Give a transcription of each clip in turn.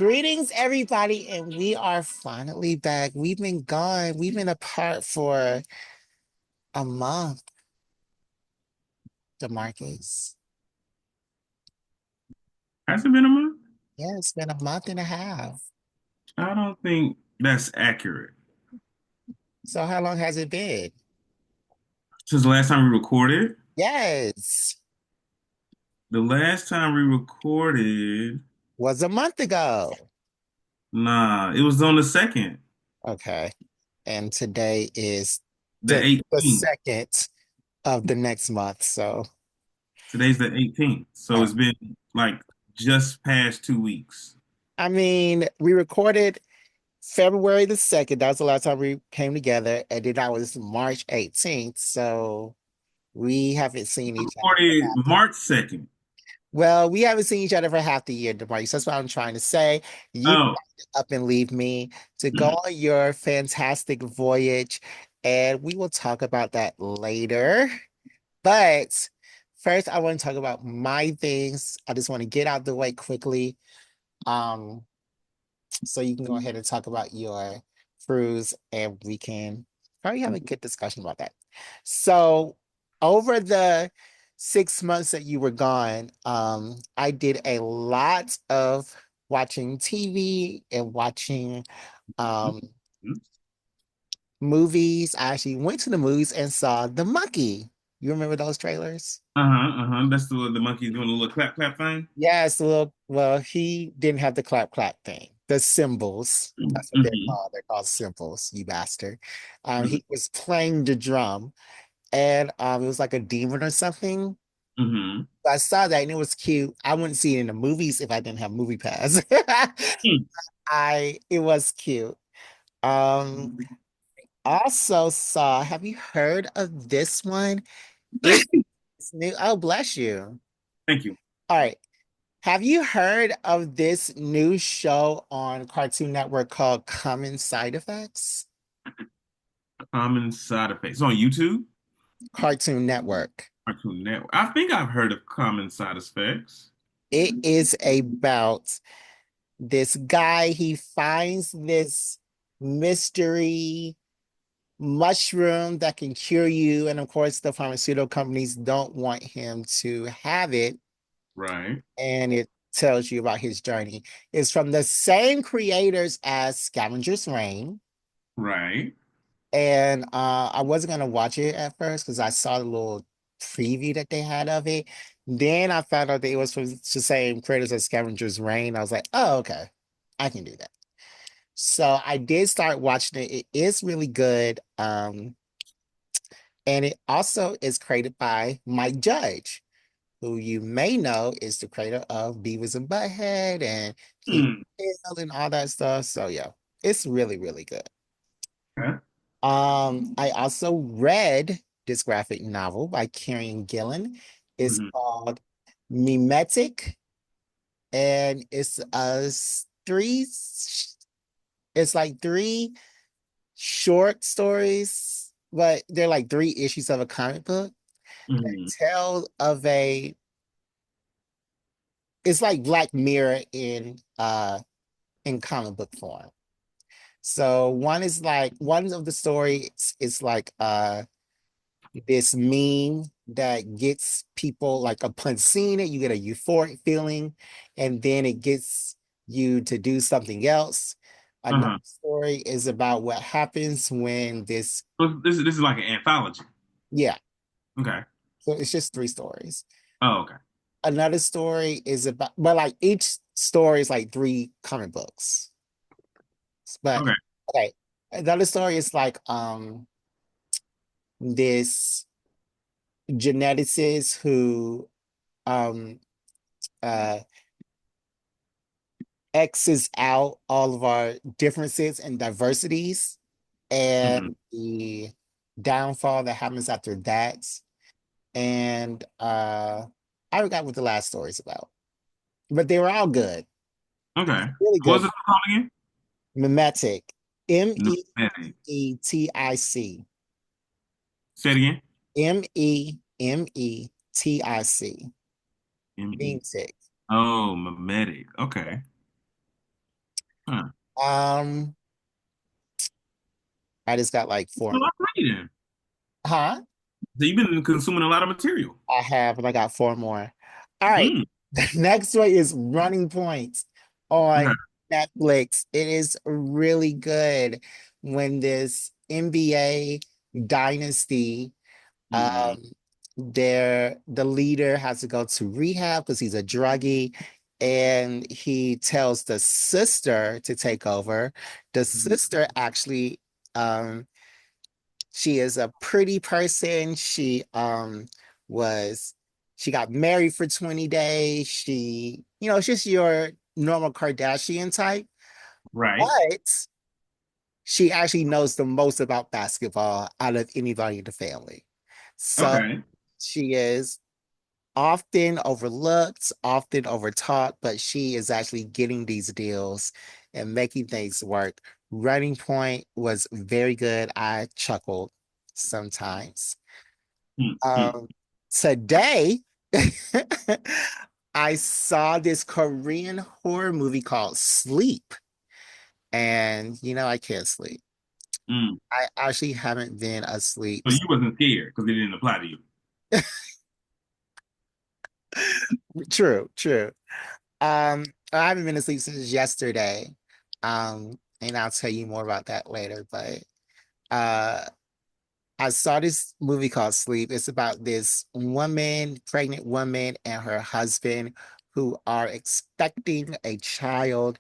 Greetings, everybody, and we are finally back. We've been gone. We've been apart for a month, DeMarcus. Has it been a month? Yeah, it's been a month and a half. I don't think that's accurate. So how long has it been? Since the last time we recorded, Yes, the last time we recorded, was a month ago. nah, it was on the second, Okay. And today is the the 18th. second of the next month. So, Today's the 18th. So uh, it's been like just past 2 weeks. I mean, we recorded February the 2nd. That was the last time we came together. And then that was March 18th. So we haven't seen We each other for recorded half the March 2nd. well, we haven't seen each other for half the year, DeMarcus. That's what I'm trying to say. You Oh, decided to up and leave me to go on your fantastic voyage, and we will talk about that later. But first, I want to talk about my things. I just want to get out the way quickly. Um, so you can go ahead and talk about your cruise, and we can probably have a good discussion about that. So, over the 6 months that you were gone, I did a lot of watching TV and watching um, movies. I actually went to the movies and saw The Monkey. You remember those trailers? uh-huh, uh-huh. That's the monkey doing a little clap clap thing. Yes, well, he didn't have the clap clap thing. The symbols. That's what they're Mm-hmm. called. They're called symbols, you bastard. Mm-hmm. He was playing the drum and it was like a demon or something. Mm-hmm. I saw that and it was cute. I wouldn't see it in the movies if I didn't have Movie Pass. It was cute. Um also saw, have you heard of this one? It's new. Oh, bless you. Thank you. All right. Have you heard of this new show on Cartoon Network called Common Side Effects? Common side effects on YouTube. Cartoon Network. Cartoon Network. I think I've heard of common side effects. It is about this guy. He finds this mystery mushroom that can cure you. And of course, the pharmaceutical companies don't want him to have it. Right, And it tells you about his journey. It's from the same creators as Scavenger's Reign. right. And I wasn't gonna watch it at first because I saw the little preview that they had of it. Then I found out that it was from the same creators as Scavenger's Reign. I was like, oh, okay, I can do that. So I did start watching it. It is really good. And it also is created by Mike Judge, who you may know is the creator of Beavis and Butthead and Key Hmm. and all that stuff. So yeah, it's really, really good. Okay. I also read this graphic novel by Kieran Gillen. It's Mhm. called Mimetic, and three. It's like three short stories, but they're like three issues of a comic book that Mhm. tell of a. It's like Black Mirror in comic book form. So one of the stories is like this meme that gets people like upon seeing it, you get a euphoric feeling, and then it gets you to do something else. Another Uh-huh. story is about what happens when So this is like an anthology. yeah, Okay. so it's just three stories. Oh, okay. Another story is about, but like each story is like three comic books. But Okay. okay, another story is like this geneticist who um uh X's out all of our differences and diversities Mhm. and the downfall that happens after that. And I forgot what the last story is about, but they were all good. Okay. Really What was good. it called again? Mimetic. Pneumatic. Memetic. Say it again. Memetic. M-E. Being sick. Oh, mimetic. Okay. Huh. Um, I just got like four So more. I'm ready then. Huh? So you've been consuming a lot of material. I have, and I got four more. All right. Mm. The next one is Running Points on Okay. Netflix. It is really good when this NBA dynasty, Mm-hmm. the leader has to go to rehab because he's a druggie, and he tells the sister to take over. The sister actually um she is a pretty person. Was she got married for 20 days. It's just your normal Kardashian type, Right. but she actually knows the most about basketball out of anybody in the family. So Okay. she is often overlooked, often overtaught, but she is actually getting these deals and making things work. Running Point was very good. I chuckled sometimes. Mm-hmm. Um, Today, I saw this Korean horror movie called Sleep, and I can't sleep. Mm. I actually haven't been asleep. So you wasn't scared because it didn't apply to you. True, true. I haven't been asleep since yesterday. And I'll tell you more about that later. But uh, I saw this movie called Sleep. It's about this woman, pregnant woman, and her husband who are expecting a child,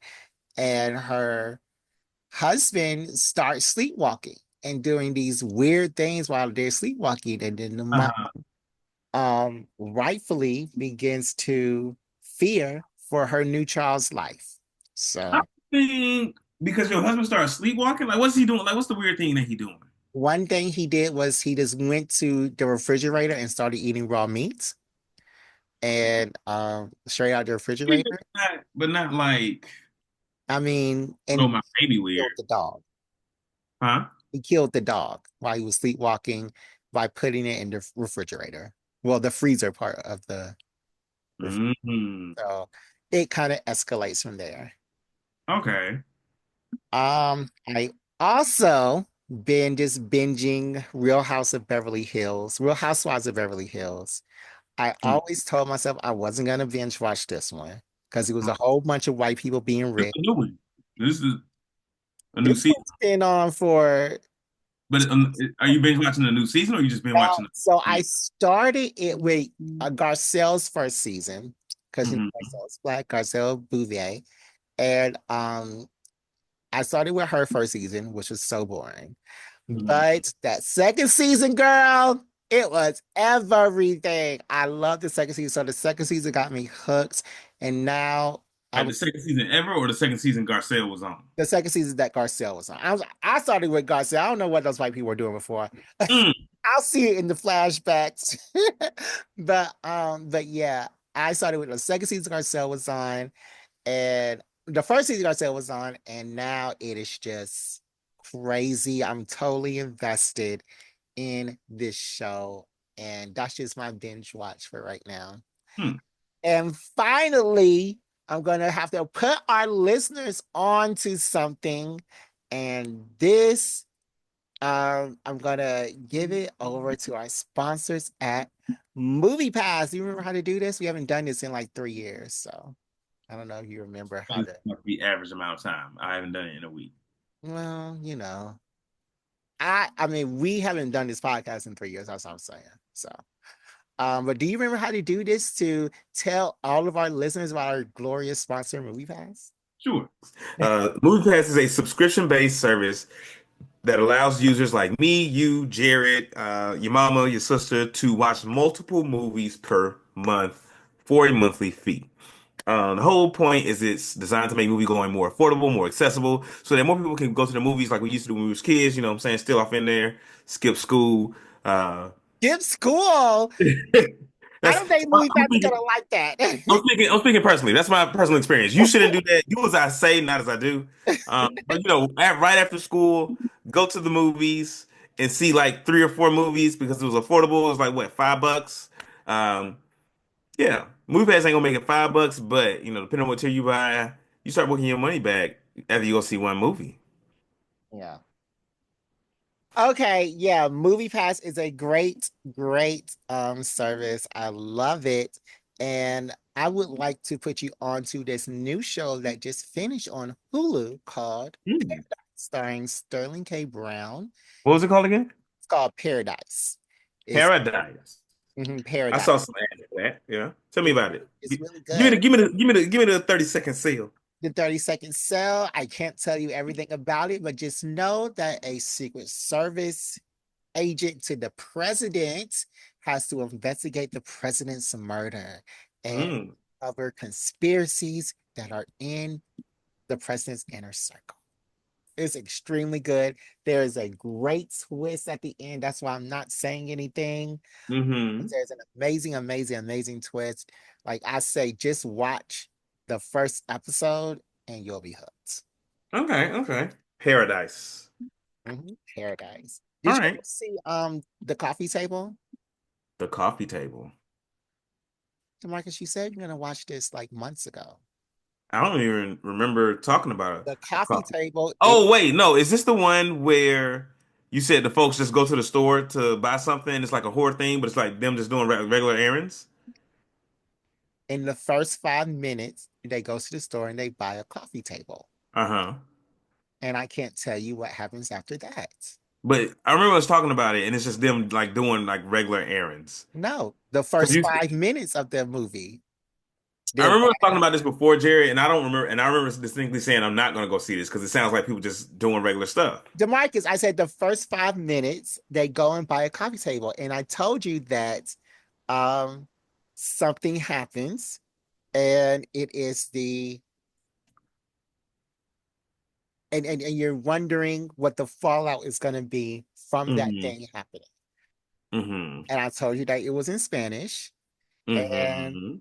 and her husband starts sleepwalking and doing these weird things while they're sleepwalking, and then the mom Uh-huh. rightfully begins to fear for her new child's life. I So think because your husband started sleepwalking, like what's he doing? Like what's the weird thing that he doing? one thing he did was he just went to the refrigerator and started eating raw meat, and straight out the Yeah, refrigerator. but not like, I mean, oh, and my baby killed weird. the dog. Huh? He killed the dog while he was sleepwalking by putting it in the refrigerator. Well, the freezer part of the refrigerator. Hmm. So it kind of escalates from there. Okay. I also been just binging Real Housewives of Beverly Hills. I Hmm. always told myself I wasn't gonna binge watch this one because it was a whole bunch of white people being It's rich. a new one. This is a new This season. one's been on for But are you binge watching the new season or you just been watching so the? I started it with Garcelle's first season because Mm-hmm. Garcelle's black, Garcelle Bouvier, and I started with her first season, which was so boring. Hmm. But that second season, girl, it was everything. I love the second season. So the second season got me hooked. And now Like the second season ever, or the second season Garcelle was on? the second season that Garcelle was on. I started with Garcelle. I don't know what those white people were doing before. Mm. I'll see it in the flashbacks. But yeah, I started with the second season Garcelle was on, and the first season Garcelle was on, and now it is just crazy. I'm totally invested in this show, and that's just my binge watch for right now. Hmm. And finally, I'm gonna have to put our listeners on to something, and this I'm gonna give it over to our sponsors at Movie Pass. Do you remember how to do this? We haven't done this in like 3 years, so I don't know if you remember how This to. must be average amount of time. I haven't done it in a week. Well, I mean, we haven't done this podcast in 3 years. That's what I'm saying. So, but do you remember how to do this to tell all of our listeners about our glorious sponsor, Movie Pass? Sure. MoviePass is a subscription-based service that allows users like me, you, Jared, your mama, your sister to watch multiple movies per month for a monthly fee. The whole point is it's designed to make movie going more affordable, more accessible, so that more people can go to the movies like we used to do when we was kids. You know what I'm saying? Still off in there, skip school. Skip school. I That's don't think I'm Movie Pass is thinking, gonna like I'm that. speaking. I'm speaking personally. That's my personal experience. You shouldn't do that. Do as I say, not as I do. But right after school, go to the movies and see like 3 or 4 movies because it was affordable. It was like what, $5? Um, yeah, movie pass ain't gonna make it $5, but depending on what tier you buy, you start working your money back after you go see one movie. Yeah. Okay, yeah, MoviePass is a great service. I love it. And I would like to put you on to this new show that just finished on Hulu called Hmm. Paradise, starring Sterling K. Brown. What was it called again? It's called Paradise. It's Paradise. I Paradise. saw some ads for that. Yeah. Tell me It's, about it. it's really Give me good. the give me the give me the give me the 30-second sale. The 30-second sell. I can't tell you everything about it, but just know that a Secret Service agent to the president has to investigate the president's murder and Mm. cover conspiracies that are in the president's inner circle. It's extremely good. There is a great twist at the end. That's why I'm not saying anything. Hmm. There's an amazing twist. Like I say, just watch the first episode and you'll be hooked. Okay, okay. Paradise. Paradise. All Did you right. ever see the coffee table? The coffee table. Marcus, you said you're gonna watch this like months ago. I don't even remember talking about The a coffee coffee. table, it Oh, wait, no. Is this the one where you said the folks just go to the store to buy something? It's like a horror thing, but it's like them just doing regular errands? in the first 5 minutes, they go to the store and they buy a coffee table. Uh-huh. And I can't tell you what happens after that. But I remember us talking about it, and it's just them like doing like regular errands. No, the Because first you, 5 minutes of the movie, I they're remember us talking buying. about this before, Jerry, and I don't remember, and I remember distinctly saying I'm not going to go see this because it sounds like people just doing regular stuff. DeMarcus, I said the first 5 minutes, they go and buy a coffee table. And I told you that um something happens and it is the and you're wondering what the fallout is going to be from that Hmm. thing happening. Hmm. And I told you that it was in Spanish. And Hmm.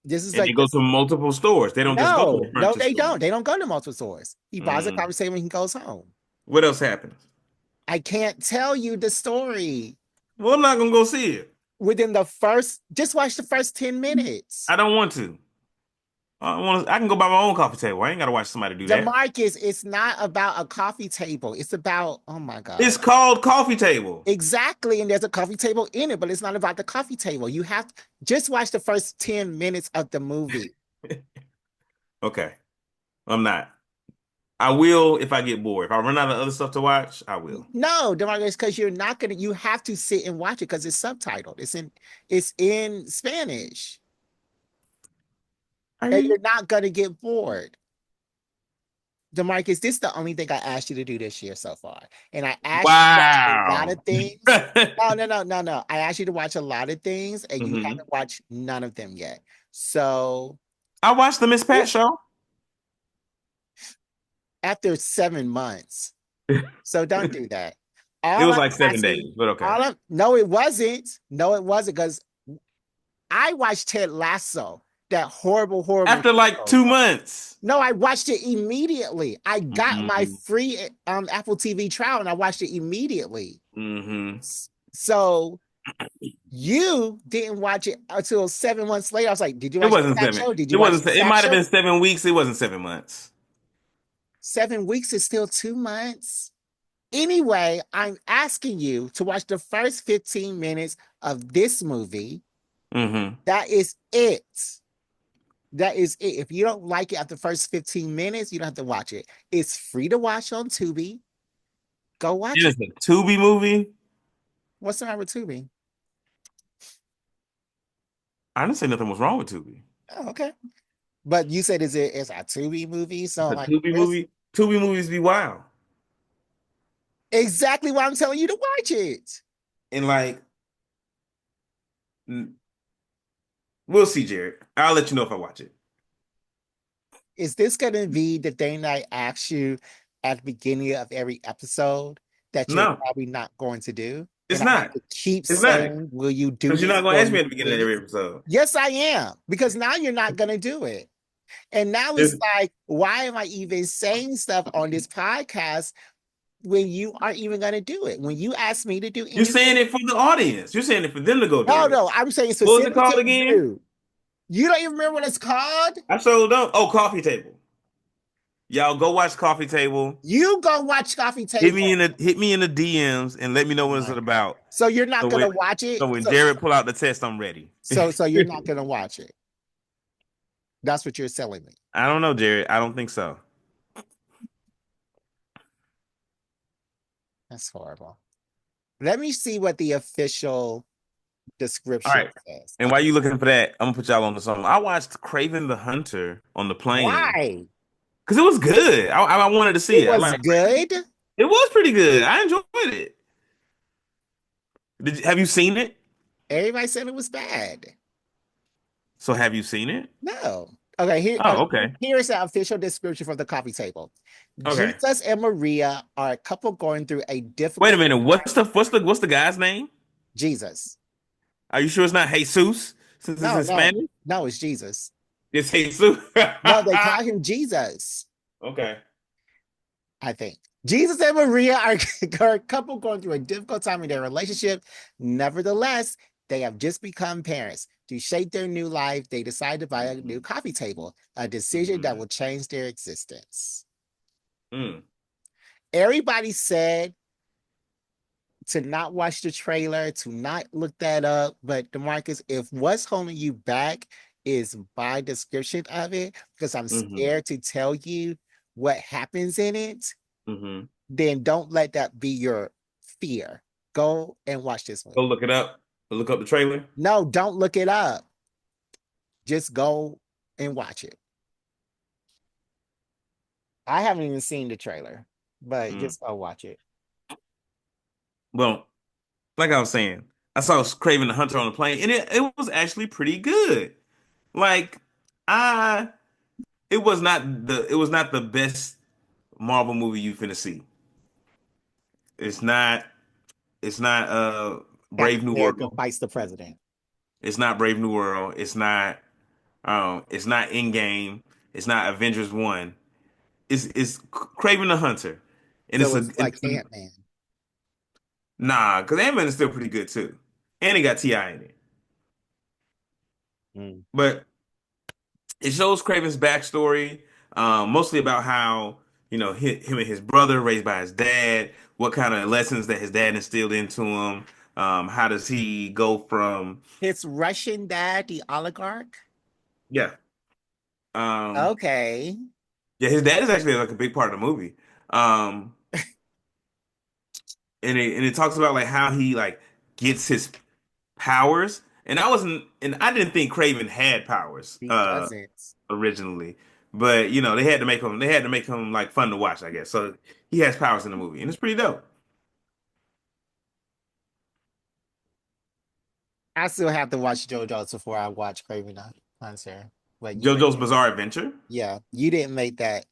this is And they like go this. to multiple stores. They don't just go to the No, furniture they store. don't. They don't go to multiple stores. He buys a Mm. coffee table when he goes home. What else happens? I can't tell you the story Well, I'm not gonna go see it. within the first, just watch the first 10 minutes. I don't want to. I want. I can go buy my own coffee table. I ain't gotta watch somebody do that. DeMarcus, it's not about a coffee table. It's about, oh my It's God. called coffee table. Exactly. And there's a coffee table in it, but it's not about the coffee table. You have to just watch the first 10 minutes of the movie. Okay, I'm not. I will if I get bored. If I run out of other stuff to watch, I will. No, DeMarcus, because you're not gonna, you have to sit and watch it because it's subtitled. It's in Spanish. I hear And you. you're not gonna get bored. DeMarcus, this is the only thing I asked you to do this year so far. And I asked you to watch a lot Wow. of things. No. I asked you to watch a lot of things, and you Hmm. haven't watched none of them yet. So I watched the Miss Pat this show. after 7 months. So don't do that. It All was I'm like 7 days, asking, but okay. all I'm no, it wasn't. No, it wasn't, because I watched Ted Lasso, that horrible After like show. 2 months. No, I watched it immediately. I got my Hmm. free Apple TV trial and I watched it immediately. Hmm. So you didn't watch it until 7 months later. I was like, did you It watch wasn't that seven. show? Did It you watch wasn't. It that might have been show? 7 weeks. It wasn't 7 months. 7 weeks is still 2 months. Anyway, I'm asking you to watch the first 15 minutes of this movie. Hmm. That is it. That is it. If you don't like it after the first 15 minutes, you don't have to watch it. It's free to watch on Tubi. Go watch It it. is a Tubi movie. What's the matter with Tubi? I didn't say nothing was wrong with Tubi. Oh, okay. But you said it's a Tubi movie, so It's a like Tubi there's movie. Tubi movies be wild. exactly why I'm telling you to watch it. And like, we'll see, Jared. I'll let you know if I watch it. Is this gonna be the thing that I asked you at the beginning of every episode that you're No, probably not going to do? it's And I have not. to keep It's not. saying, will you do Because you're this not going to for ask me me, at the beginning of every please? episode. Yes, I am. Because now you're not gonna do it. And now it's There's- like, why am I even saying stuff on this podcast when you aren't even gonna do it? When you ask me to do You're anything, saying it for the audience. You're saying it for them to go no, do it. no, I'm saying What was it specific called to again? you. You don't even remember what it's called? I showed up. Oh, coffee table. Y'all go watch Coffee Table. You go watch Coffee Table. Hit me in the DMs and let me know Oh what it's my God. about. So you're not So gonna when watch it? so when Jared pull out the test, I'm ready. So you're not gonna watch it. That's what you're telling me. I don't know, Jared. I don't think so. That's horrible. Let me see what the official All description right. says. And while you looking for that, I'm gonna put y'all on the song. I watched Craven the Hunter on the plane Why? because it was good. I wanted to see It it. I was like good. it was pretty good. I enjoyed it. Have you seen it? Everybody said it was bad. So have you seen it? No. Okay, Oh, okay. here's the official description from the coffee table. Okay. Jesus and Maria are a couple going through a Wait a difficult minute. time. What's the guy's name? Jesus. Are you sure it's not Jesus since it's No, in no, Spanish? no, it's Jesus. It's Jesus. No, they call him Jesus, Okay. I think. Jesus and Maria are a couple going through a difficult time in their relationship. Nevertheless, they have just become parents. To shape their new life, they decide to buy a new coffee table, a decision that Mhm. will change their existence. Mm. Everybody said to not watch the trailer, to not look that up. But DeMarcus, if what's holding you back is my description of it, because I'm Hmm. scared to tell you what happens in it, Hmm. then don't let that be your fear. Go and watch this Go movie. look it up. Look up the trailer. No, don't look it up. Just go and watch it. I haven't even seen the trailer, but Mm. just go watch it. Well, like I was saying, I saw Craven the Hunter on the plane, and it was actually pretty good. Like I, it was not the best Marvel movie you finna see. It's not it's not Captain Brave New America World. fights the president. It's not Brave New World. It's not Endgame. It's not Avengers 1. It's Craven the Hunter. And So it's like Ant-Man. nah, because Ant-Man is still pretty good too. And it got T.I. in it. Mm. But it shows Craven's backstory, mostly about how, him and his brother raised by his dad, what kind of lessons that his dad instilled into him. How does he go from, His Russian dad, the oligarch. yeah. Um, Okay. yeah, his dad is actually like a big part of the movie. Um, and it talks about like how he like gets his powers. And I didn't think Craven had powers He doesn't. originally. But they had to make him like fun to watch, I guess. So he has powers in the movie, and it's pretty dope. I still have to watch JoJo's before I watch Craven the Hunter. But JoJo's Bizarre Adventure. yeah, you didn't make that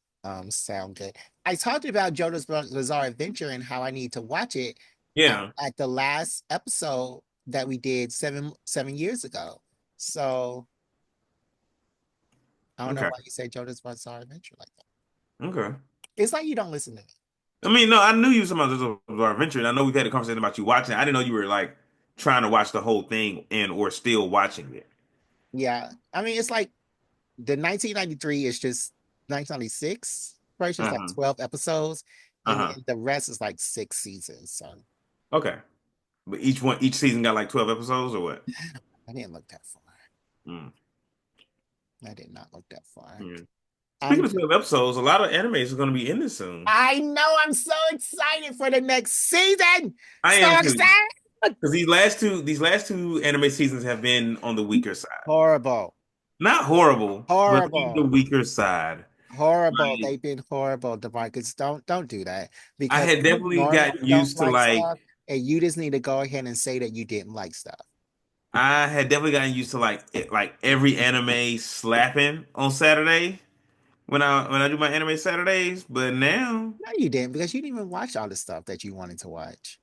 sound good. I talked about JoJo's Bizarre Adventure and how I need to watch it Yeah. at the last episode that we did seven years ago. So I don't know Okay. why you say JoJo's Bizarre Adventure like that. Okay. It's like you don't listen to me. I mean, no, I knew you was talking about JoJo's Bizarre Adventure, and I know we've had a conversation about you watching it. I didn't know you were like trying to watch the whole thing and or still watching it. Yeah, I mean it's like the 1993 is just 1996 version is like Uh-huh. 12 episodes, and Uh-huh. then the rest is like 6 seasons. So Okay. But each season got like 12 episodes or what? I didn't look that far. Mm. I did not look that far. Yeah. I'm Speaking of 12 episodes, a lot of animes is going to be in this soon. I know I'm so excited for the next season. I So am too. excited. Because these last two anime seasons have been on the weaker side. Horrible. Not horrible, but on the Horrible. weaker side. Horrible. Like, They've been horrible, DeMarcus. Don't do that. I Because had you definitely normally gotten don't used to like like stuff, and you just need to go ahead and say that you didn't like stuff. I had definitely gotten used to like every anime slapping on Saturday when I do my anime Saturdays, but now No, you didn't, because you didn't even watch all the stuff that you wanted to watch.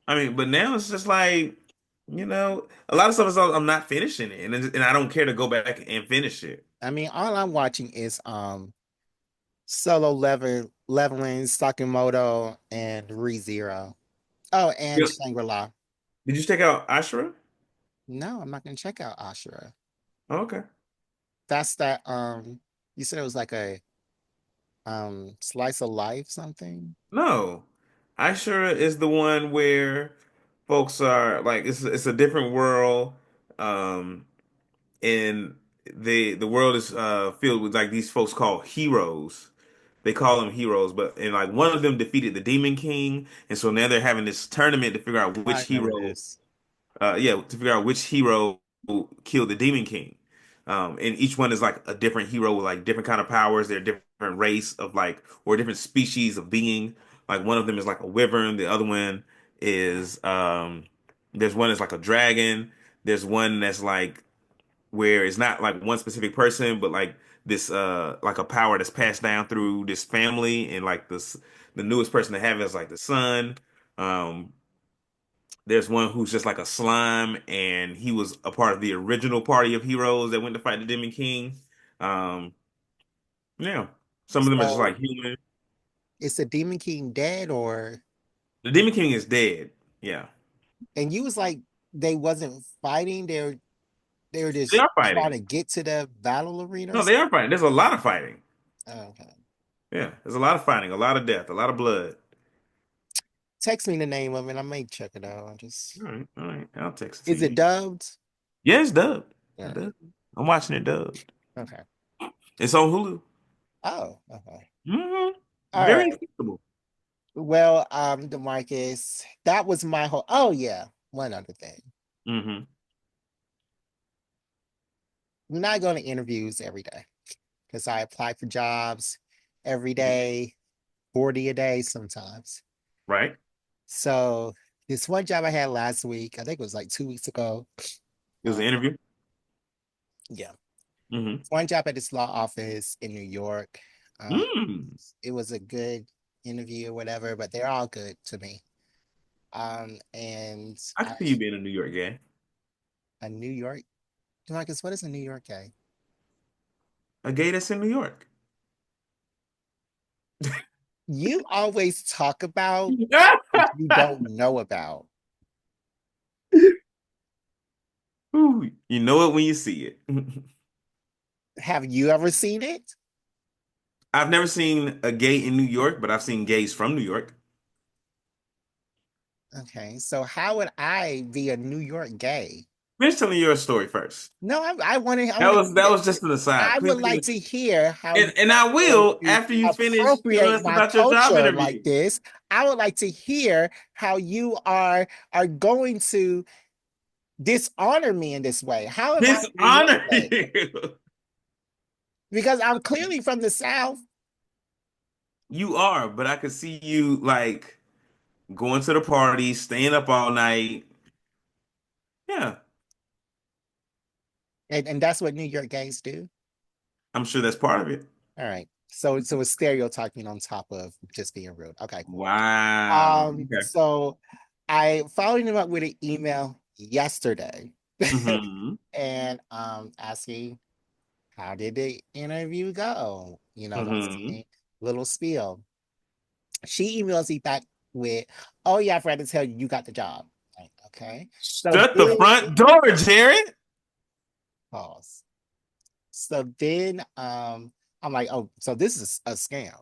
but now it's just like a lot of stuff is I'm not finishing it, and I don't care to go back and finish it. I mean, all I'm watching is leveling, Sakimoto, and ReZero. Oh, and Yeah. Shangri-La. Did you check out Ashura? No, I'm not gonna check out Ashura. Oh, okay. That's that you said it was like a Slice of Life something. No, I sure is the one where folks are like it's a different world, um, and the world is filled with like these folks called heroes. They call them heroes, but and like one of them defeated the Demon King, and so now they're having this tournament to figure out I which remember hero this. yeah, to figure out which hero killed the Demon King. And each one is like a different hero with like different kind of powers. They're different race of like or different species of being. Like one of them is like a wyvern. The other one is there's one that's like a dragon. There's one that's like where it's not like one specific person, but like this like a power that's passed down through this family, and like this the newest person to have it is like the son. Um, there's one who's just like a slime, and he was a part of the original party of heroes that went to fight the Demon King. Um, yeah, some of them are just So like human. is the Demon King dead or The Demon King is dead. Yeah, and you was like they wasn't fighting, they were they just are trying fighting. to get to the battle arena or No, they something? are fighting. There's a lot of fighting. Oh, okay. Yeah, there's a lot of fighting, a lot of death, a lot of blood. Text me the name of it. I may check it out. I just All right. I'll text it to is it you. dubbed? Yeah, it's dubbed. Yeah. It's dubbed. I'm watching it dubbed. Okay. It's on Hulu. Oh, okay. Hmm. All Very right. acceptable. Well, DeMarcus, that was my whole. Oh yeah, one other thing. Hmm. I'm not going to interviews every day because I apply for jobs every day, 40 a day sometimes. Right. So this one job I had last week, I think it was like 2 weeks ago. It was Uh, an interview. yeah, Hmm. one job at this law office in New York. Uh, Mm. it was a good interview or whatever, but they're all good to me. And I I, can see you being a New York guy. a New York, Marcus, what is a New York guy? A gay that's in New York. You always talk about what you don't know about. Ooh, you know it when you see it. Have you ever seen it? I've never seen a gay in New York, but I've seen gays from New York. Okay, so how would I be a New York gay? Finish telling your story first. No, I want to That hear. was just an aside. I would like to hear how you And are I going will to after you finish telling appropriate us my about your job culture like interview. this. I would like to hear how you are going to dishonor me in this way. How am I a New York Dishonor gay? you. Because I'm clearly from the South. You are, but I could see you like going to the party, staying up all night. Yeah, And that's what New York gays do. I'm sure that's part of it. All right. So it's stereotyping on top of just being rude. Okay, cool. Wow. Okay. So I followed him up with an email yesterday Hmm. and asking how did the interview go? You know, the Hmm. same little spiel. She emails me back with, oh yeah, I forgot to tell you, you got the job. Like, okay. So Shut the then front door, Jared. pause. So then I'm like, oh, so this is a scam.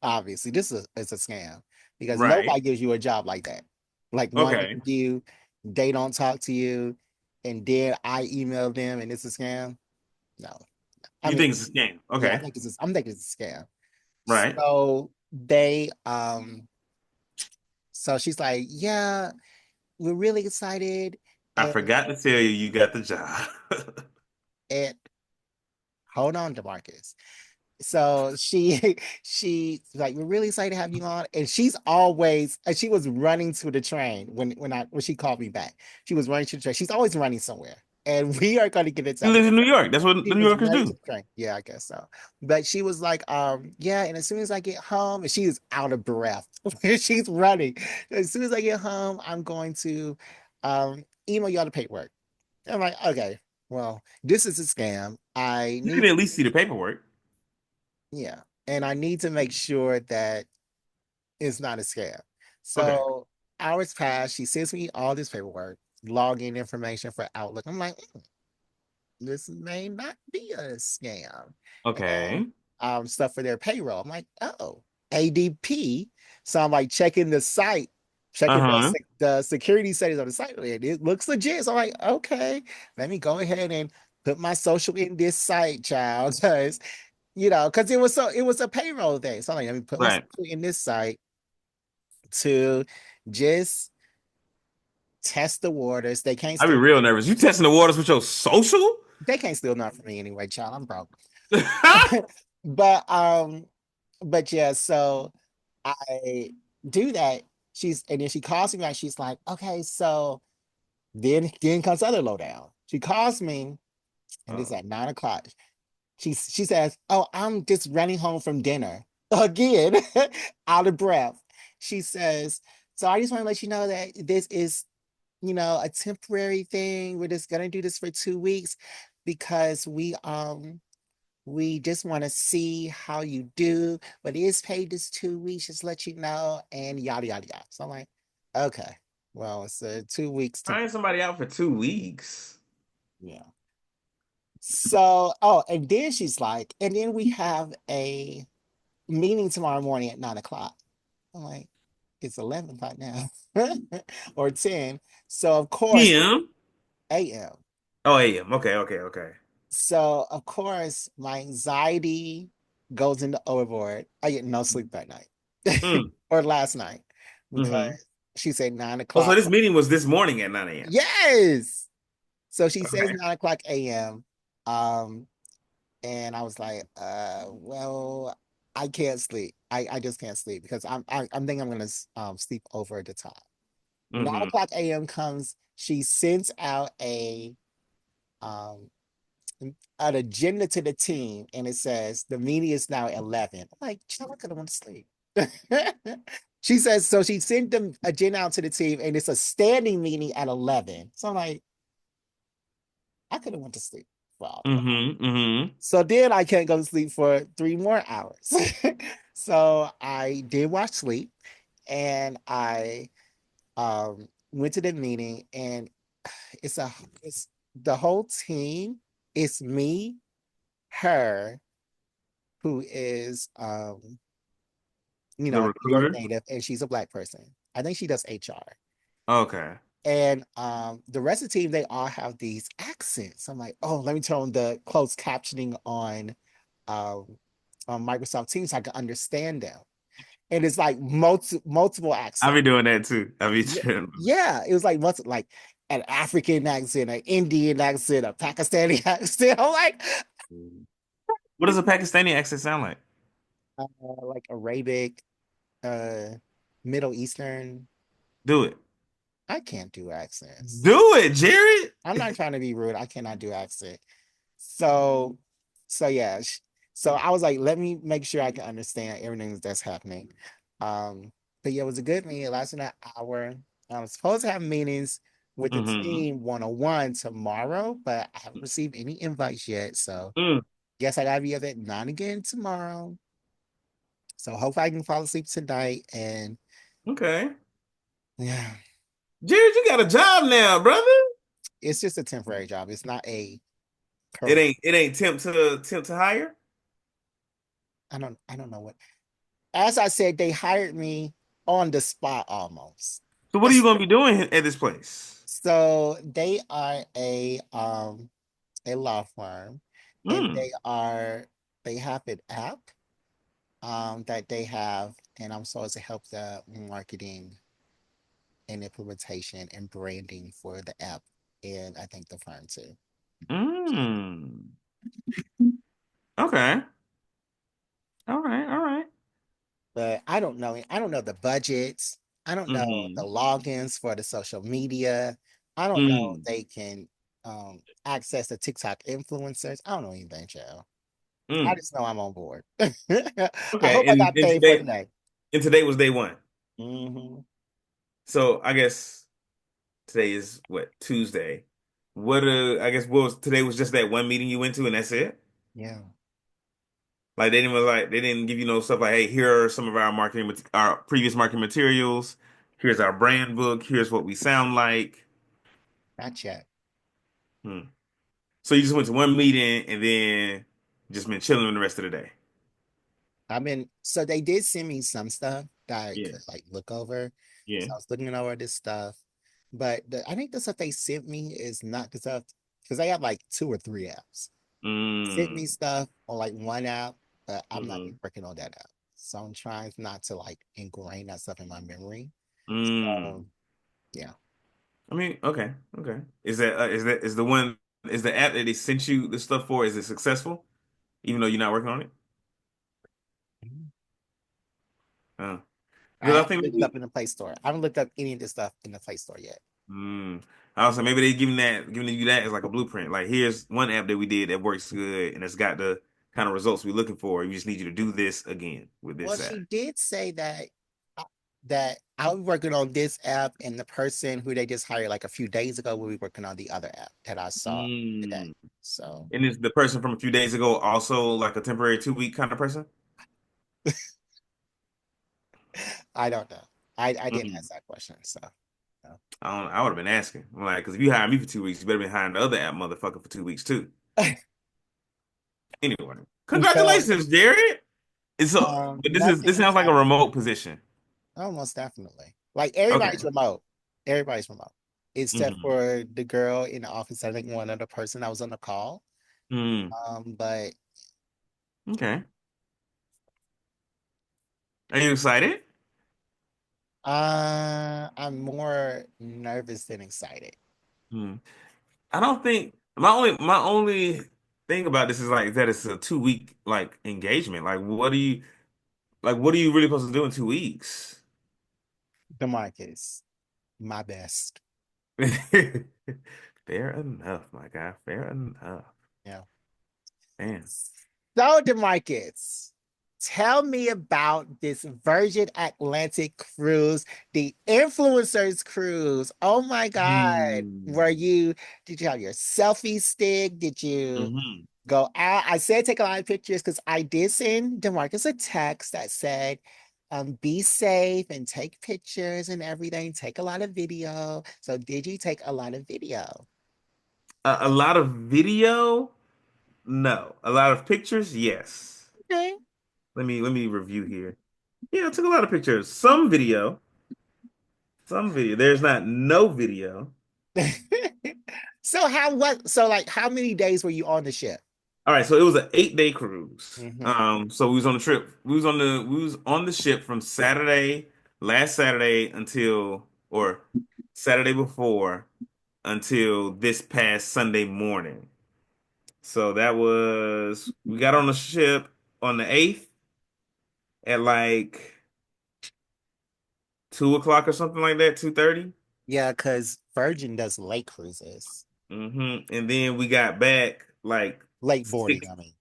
Obviously, this is a scam because Right. nobody gives you a job like that. Like one Okay. interview, they don't talk to you, and then I email them and it's a scam. No. I You mean, think it's a scam? yeah, Okay. I'm thinking it's a scam. Right. So they so she's like, yeah, we're really excited. I And forgot to tell you you got the job. and hold on, DeMarcus. So she she's like, we're really excited to have you on. And she's always and she was running to the train when she called me back. She was running to the train. She's always running somewhere. And we are going to get into You live in New York. That's what she the New was Yorkers running to do. the train. Yeah, I guess so. But she was like, yeah, and as soon as I get home, and she is out of breath. She's running. As soon as I get home, I'm going to email y'all the paperwork. I'm like, okay, well, this is a scam. I You can need at least see the paperwork. yeah. And I need to make sure that it's not a scam. Okay. So hours pass. She sends me all this paperwork, login information for Outlook. I'm like, this may not be a scam. And Okay. stuff for their payroll. I'm like, oh, ADP. So I'm like checking the site, checking Uh-huh. the security settings on the site. And it looks legit. So I'm like, okay, let me go ahead and put my social in this site, child. Because, because it was a payroll thing. So I'm like, let me put my Right. social in this site to just test the waters. I'd be real nervous. You testing the waters with your social? They can't steal nothing from me anyway, child. I'm broke. But but yeah, so I do that. And then she calls me back. She's like, okay, so then comes the other lowdown. She calls me, and it's Oh, at 9 o'clock. She says, oh, I'm just running home from dinner. Again, out of breath. She says, so I just want to let you know that this is, a temporary thing. We're just gonna do this for 2 weeks because we just want to see how you do, but it is paid this 2 weeks, just let you know, and yada yada yada. So I'm like, okay, well, it's 2 weeks trying temporary. somebody out for 2 weeks. Yeah. So, oh, and then she's like, and then we have a meeting tomorrow morning at 9 o'clock. I'm like, it's 11 o'clock now, or 10. So of course, PM. AM. Oh, AM. Okay, okay, okay. So of course, my anxiety goes into overboard. I get no sleep that night Mm, or last night mm-hmm. because she said nine Oh, so o'clock. this meeting was this morning at 9 a.m. Yes. So she says Okay. 9 o'clock a.m. Um, and I was like, well, I can't sleep. I just can't sleep because I'm thinking I'm gonna sleep over at the top. Nine Mm-hmm. o'clock a.m. comes. She sends out um an agenda to the team, and it says the meeting is now 11. I'm like, chill, I could have went to sleep. She says, so she sent the agenda out to the team, and it's a standing meeting at 11. So I'm like, I could have went to sleep for all of that. Mm-hmm. Mm-hmm. So then I can't go to sleep for 3 more hours. So I did watch sleep, and I went to the meeting, and it's a it's the whole team. It's me, her, who is The a New York recruiter. native, and she's a Black person. I think she does HR. Okay. And the rest of the team, they all have these accents. I'm like, oh, let me turn on the closed captioning um on Microsoft Teams so I can understand them. And it's like multiple I accents. be doing that too. I be Yeah, chilling. yeah. It was like an African accent, an Indian accent, a Pakistani accent. I'm like, What does a Pakistani accent sound like? like Arabic, uh, Middle Eastern. Do it. I can't do accents. Do it, Jared. I'm not trying to be rude. I cannot do accent. So, so yeah. So I was like, let me make sure I can understand everything that's happening. Um, but yeah, it was a good meeting. It lasted an hour. I'm supposed to have meetings with the Mm-hmm. team one-on-one tomorrow, but I haven't received any invites yet. So Mm. guess I gotta be up at 9 again tomorrow. So hopefully I can fall asleep tonight. And Okay. yeah, Jared, you got a job now, brother. it's just a temporary job. It's not a It permanent. ain't temp to hire. I don't know what. As I said, they hired me on the spot almost. So what are you gonna be doing at this place? So they are a law firm, and Mm. they have an app that they have, and I'm supposed to help the marketing and implementation and branding for the app, and I think the firm too. Mm. Okay. All right. All right. But I don't know. I don't know the budgets. I don't know the Mm-hmm. logins for the social media. I don't know if Mm. they can access the TikTok influencers. I don't know anything, child. I Mm. just know I'm on board. I hope Okay. I And, got paid for today. today was day one. Hmm. So I guess today is what, Tuesday. I guess what was today was just that one meeting you went to and that's it? Yeah, Like they didn't give you no stuff like, hey, here are some of our our previous marketing materials. Here's our brand book. Here's what we sound like. not yet. Hmm. So you just went to one meeting and then just been chilling the rest of the day. so they did send me some stuff that I Yeah. could like look over. Yeah. So I was looking over this stuff. But I think the stuff they sent me is not the stuff because they have like two or three apps. Sent Mm. me stuff on like one app, but I'm not Mm-hmm. working on that app. So I'm trying not to like ingrain that stuff in my memory. Mm. So yeah. I mean, okay, okay. Is the one is the app that they sent you the stuff for? Is it successful, even though you're not working on it? Uh, I because I haven't think looked up maybe. in the Play Store. I haven't looked up any of this stuff in the Play Store yet. Mm, I also maybe they giving you that as like a blueprint. Like here's one app that we did that works good and it's got the kind of results we're looking for. We just need you to do this again with Well, this she app. did say uh, that I was working on this app, and the person who they just hired like a few days ago will be working on the other app that I saw today. Mm. So And is the person from a few days ago also like a temporary 2 week kind of person? I don't know. I didn't Mm. ask that question. So no. I would have been asking. I'm like, because if you hire me for 2 weeks, you better be hiring the other app motherfucker for 2 weeks too. Anyway, So congratulations, Jared. It's so, but this nothing sounds like a happened. remote position. Almost definitely. Like Okay. everybody's remote. Everybody's remote. Except Hmm. for the girl in the office. I think one other person that was on the call. Mm. But Okay. Are you excited? I'm more nervous than excited. Hmm. I don't think my only thing about this is like that it's a 2 week like engagement. Like what are you really supposed to do in 2 weeks? DeMarcus, my best. Fair enough, my guy. Fair enough. Yeah. Man. So, DeMarcus, tell me about this Virgin Atlantic cruise, the influencers cruise. Oh my God. Hmm. Did you have your selfie stick? Did you Hmm. go out? I said take a lot of pictures because I did send DeMarcus a text that said, be safe and take pictures and everything. Take a lot of video. So, did you take a lot of video? A lot of video? No. A lot of pictures? Yes. Okay. Let me review here. Yeah, I took a lot of pictures. Some video. Some video. There's not no video. So like how many days were you on the ship? All right, so it was an 8 day cruise. Hmm. So we was on the trip. We was on the ship from last Saturday or Saturday before until this past Sunday morning. So we got on the ship on the 8th at like 2 o'clock or something like that, 2:30. Yeah, because Virgin does late cruises. And then we got back like Late boarding, six. I mean.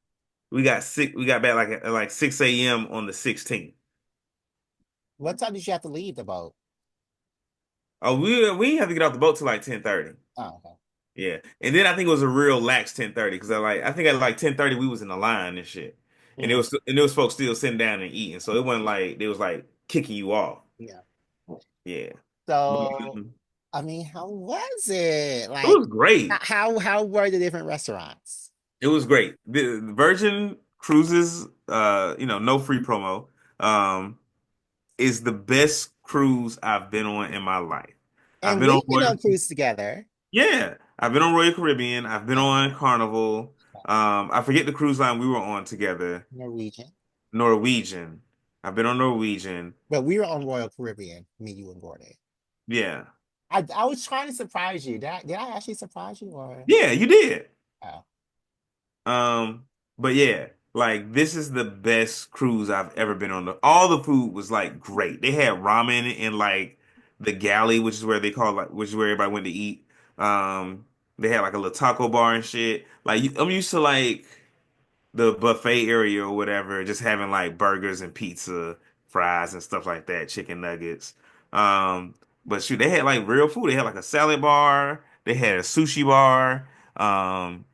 We got back like at like 6 a.m. on the 16th. What time did you have to leave the boat? Oh, we didn't have to get off the boat till like 10:30. Oh, okay. Yeah. And then I think it was a real lax 10:30 because I think at like 10:30 we was in the line and shit. Mhm. And there was folks still sitting down and eating. So it wasn't like they was like kicking you off. Yeah. Yeah. But, So, I mean, how was it? it Like, was great. how were the different restaurants? It was great. The Virgin Cruises, no free promo, um, is the best cruise I've been on in my life. I've And been on we've been on cruise together. Yeah, I've been on Royal Caribbean. I've been Yeah. on Carnival. I forget the cruise line we were on together. Norwegian. Norwegian. I've been on Norwegian. But we were on Royal Caribbean, me, you, and Gordon. Yeah. I was trying to surprise you. Did I actually surprise you or Yeah, you did. oh. Um, but yeah, like this is the best cruise I've ever been on. All the food was like great. They had ramen in like the galley, which is where everybody went to eat. They had like a little taco bar and shit. I'm used to like the buffet area or whatever, just having like burgers and pizza, fries and stuff like that, chicken nuggets. But shoot, they had like real food. They had like a salad bar, they had a sushi bar.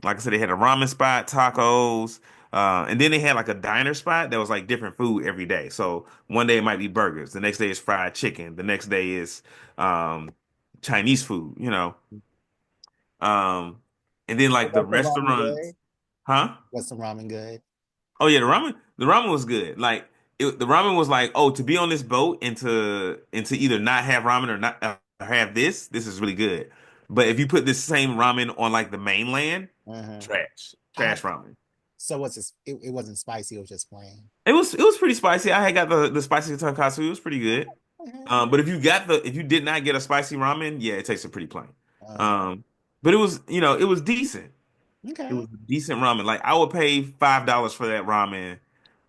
Like I said, they had a ramen spot, tacos, and then they had like a diner spot that was like different food every day. So one day it might be burgers, the next day is fried chicken, the next day is um, Chinese food. Um, and then like the Was the ramen good? restaurants, huh? Was the ramen good? Oh yeah, the ramen. The ramen was good. Like the ramen was like, oh, to be on this boat and to either not have ramen or not have this, this is really good. But if you put this same ramen on like the mainland, Uh-huh. trash ramen. So what's this? It wasn't spicy. It was just plain. It was pretty spicy. I had got the spicy tonkatsu. It was pretty good. Uh-huh. But if you did not get a spicy ramen, yeah, it tasted pretty plain. Uh, Um, but it was it was decent. It okay. was decent ramen. Like I would pay $5 for that ramen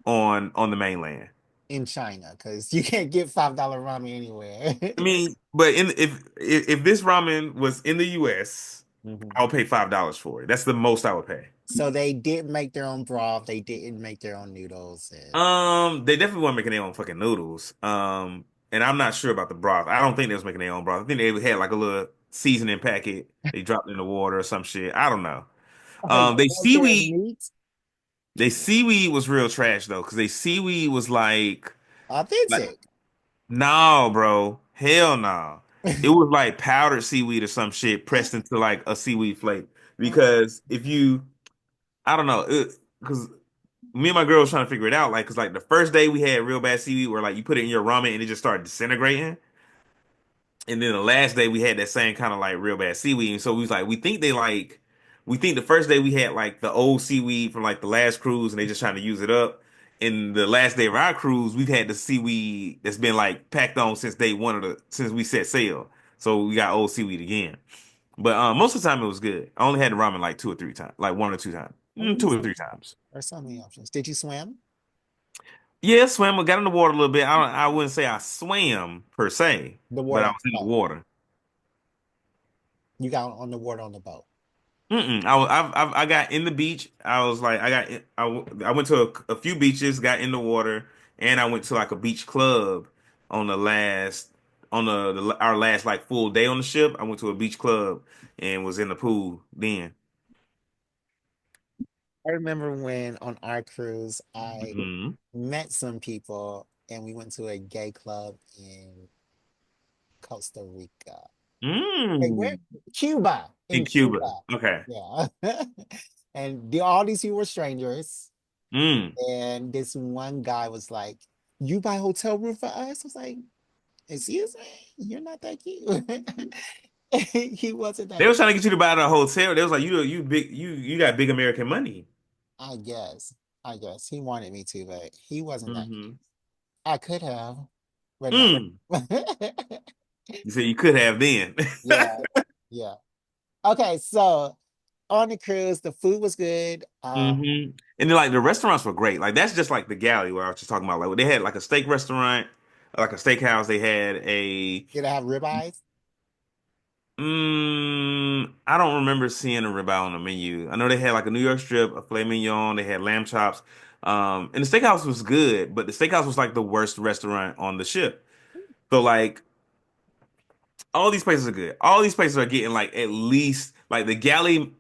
on the mainland. In China, because you can't get $5 ramen anywhere. I mean, but if this ramen was in the US, Mhm. I would pay $5 for it. That's the most I would pay. So they did make their own broth. They didn't make their own noodles. And They definitely weren't making their own fucking noodles. And I'm not sure about the broth. I don't think they was making their own broth. I think they had like a little seasoning packet. They dropped it in the water or some shit. I don't know. They was there seaweed. meat? They seaweed was real trash though, because they seaweed was like Authentic. no, bro, hell no. It was like powdered seaweed or some shit pressed into like a seaweed flake. Because if you, I don't know, because me and my girl was trying to figure it out, like, because like the first day we had real bad seaweed where like you put it in your ramen and it just started disintegrating. And then the last day we had that same kind of like real bad seaweed. And so we was like, we think the first day we had like the old seaweed from like the last cruise and they just trying to use it up. In the last day of our cruise, we've had the seaweed that's been like packed on since day one of since we set sail. So we got old seaweed again. But most of the time it was good. I only had the ramen like two or three times, like one or two times. Two or three times. There's so many options. Did you swim? Yeah, swam. I got in the water a little bit. I wouldn't say I swam per se, The but water I on was the in the boat. water. You got on the water on the boat. Mm-mm. I got in the beach. I was like, I went to a few beaches, got in the water, and I went to like a beach club on the last, on our last like full day on the ship. I went to a beach club and was in the pool then. I remember when on our cruise, I Hmm. met some people and we went to a gay club in Costa Rica. Wait, where? Mm. Cuba. In In Cuba. Cuba. Okay. Yeah. And all these people were strangers. Mm. And this one guy was like, "You buy hotel room for us?" I was like, "Excuse me, you're not that cute." He wasn't They that was cute, trying to get you to buy the hotel. They was like, you big, you got big American money. I guess. I guess he wanted me to, but he wasn't that cute. Hmm. I could have, but no. Mm. You said you could have then. Yeah, yeah. Okay, so on the cruise, the food was good. And then like the restaurants were great. Like that's just like the galley where I was just talking about. Like they had like a steak restaurant, like a steakhouse. They had a Did I have ribeyes? I don't remember seeing a ribeye on the menu. I know they had like a New York strip, a filet mignon. They had lamb chops. And the steakhouse was good, but the steakhouse was like the worst restaurant on the ship. So like all these places are good. All these places are getting like at least like the galley.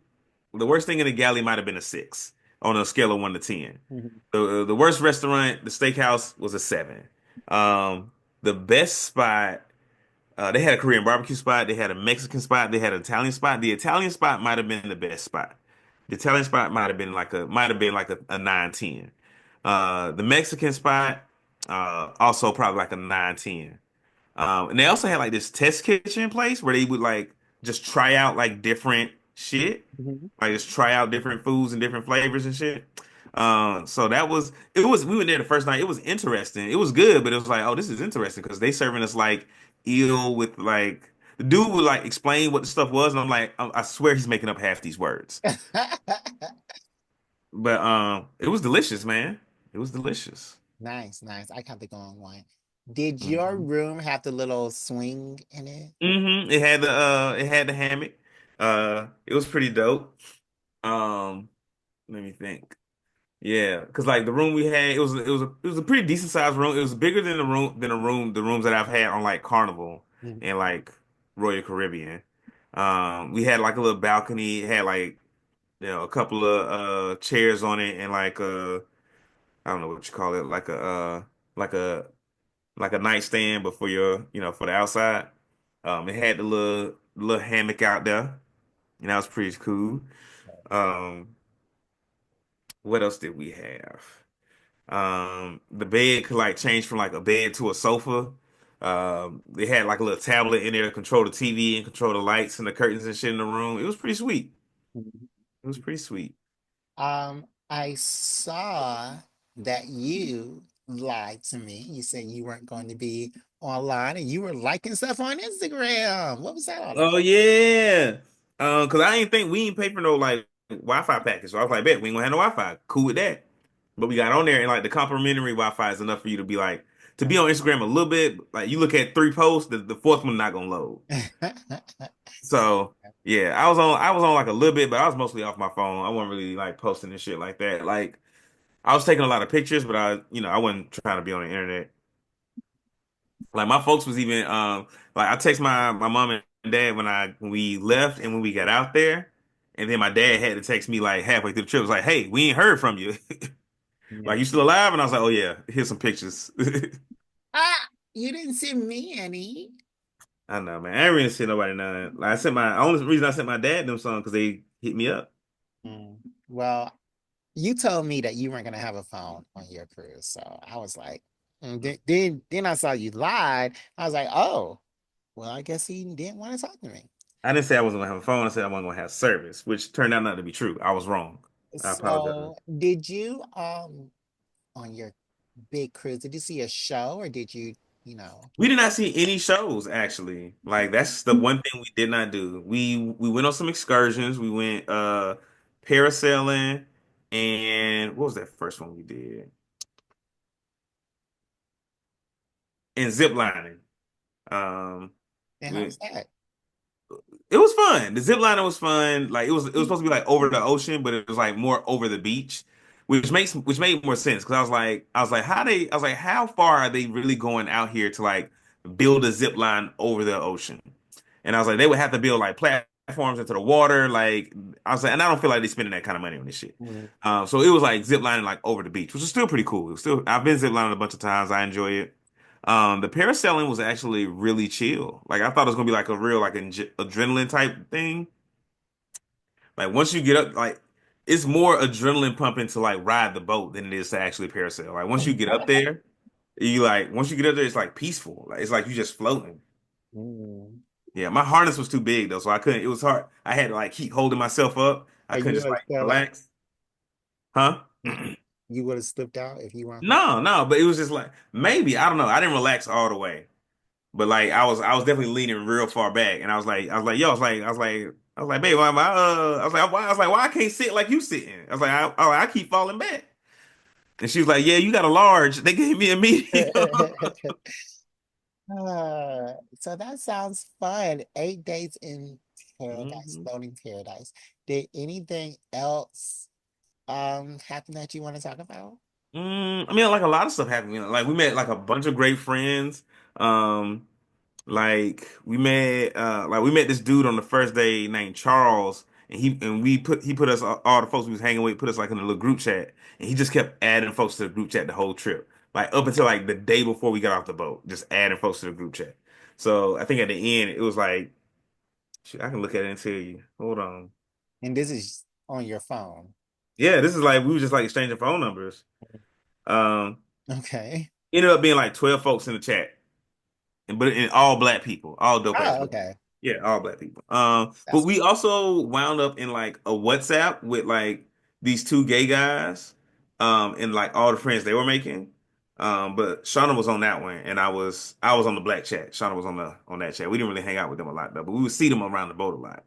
The worst thing in the galley might have been a six on a scale of 1 to 10. Mhm. The worst restaurant, the steakhouse, was a seven. The best spot, they had a Korean barbecue spot, they had a Mexican spot, they had an Italian spot. The Italian spot might have been the best spot. The Italian spot might have been like a 9-10. The Mexican spot, also probably like a 9-10. And they also had like this test kitchen place where they would like just try out like different shit, Mhm. like just try out different foods and different flavors and shit. So it was we went there the first night. It was interesting. It was good, but it was like, oh, this is interesting because they serving us like eel with like the dude would like explain what the stuff was, and I'm like, I swear he's making up half these words. But it was delicious, man. It was delicious. Nice, nice. I have to go on one. Did your Hmm. room have the little swing in it? It had the hammock. It was pretty dope. Um, Let me think. Yeah, because like the room we had, it was a pretty decent sized room. It was bigger than the rooms that I've had on like Carnival Mhm. and like Royal Caribbean. We had like a little balcony. It had like a couple of chairs on it and like I don't know what you call it, like a like a nightstand, but for your for the outside. It had the little hammock out there, and that was pretty cool. Um, what else did we have? The bed could like change from like a bed to a sofa. They had like a little tablet in there to control the TV and control the lights and the curtains and shit in the room. It was pretty sweet. Mhm. It was pretty sweet. I saw that you lied to me. You said you weren't going to be online and you were liking stuff on Instagram. What was that all Oh about? yeah. Cause I ain't think we ain't pay for no like Wi-Fi package. So I was like, bet we ain't gonna have no Wi-Fi. Cool with that. But we got on there and like the complimentary Wi-Fi is enough for you to be like to be on Instagram a little bit. Like you look at three posts, the fourth one not gonna load. So yeah, I was on like a little bit, but I was mostly off my phone. I wasn't really like posting and shit like that. Like I was taking a lot of pictures, but I wasn't trying to be on the internet. Like my folks was even like I text my mom and dad when we left and when we got out there, and then my dad had to text me like halfway through the trip. It was like, "Hey, we ain't heard from you. Yeah. Like you still alive?" And I was like, "Oh yeah, here's some pictures." Ah, you didn't send me any. I know, man. I ain't really sent nobody none. Like I sent my only reason I sent my dad them some because they hit me up. Mm. Well, you told me that you weren't gonna have a phone on your cruise, so I was like, then I saw you lied. I was like, oh, well, I guess he didn't want to talk to me. I didn't say I wasn't gonna have a phone. I said I wasn't gonna have service, which turned out not to be true. I was wrong. I apologize. So, did you on your big cruise, did you see a show or did you, you know? We did not see any shows actually. Like that's the one thing we did not do. We went on some excursions. We went parasailing and what was that first one we did? And zip lining. Um And how we, was that? it was fun. The zip lining was fun. Like it was supposed to be like over the ocean, but it was like more over the beach, which made more sense because I was like how far are they really going out here to like build a zip line over the ocean? And I was like, they would have to build like platforms into the water. Like I was like, and I don't feel like they're spending that kind of money on this shit. Mm. So it was like zip lining like over the beach, which is still pretty cool. It was still I've been zip lining a bunch of times. I enjoy it. The parasailing was actually really chill. Like I thought it was gonna be like a real like adrenaline type thing. Like once you get up, like it's more adrenaline pumping to like ride the boat than it is to actually parasail. Like once you get up there, once you get up there, it's like peaceful. Like it's like you just floating. Mm. Yeah, my harness was too big though, so I couldn't. It was hard. I had to like keep holding myself up. I Or couldn't you just would have like fell out? relax. Huh? You would have slipped out if you weren't. No, no, but it was just like maybe I don't know. I didn't relax all the way, but like I was definitely leaning real far back, and yo, I was like, babe, why am I was like, why I can't sit like you sitting? I was like, I keep falling back, and she was like, yeah, you got a large. They gave me a medium. So that sounds fun. 8 days in paradise, Mhm. floating paradise. Did anything else happen that you want to talk about? I mean, like a lot of stuff happened. Like we met like a bunch of great friends. Um, like we met this dude on the first day named Charles, and he put us all the folks we was hanging with put us like in a little group chat, and he just kept adding folks to the group chat the whole trip, like up until like the day before we got off the boat, just adding folks to the group chat. So I think at the end it was like, shit, I can look at it and tell you. Hold on. And this is on your phone. Yeah, this is like we were just like exchanging phone numbers. Um, Okay. Ended up being like 12 folks in the chat. And all black people, all dope ass Oh, black. okay. Yeah, all black people. But That's we also wound up in like a WhatsApp with like these two gay guys, and like all the friends they were making. But Shauna was on that one, and I was on the black chat. Shauna was on that chat. We didn't really hang out with them a lot though, but we would see them around the boat a lot.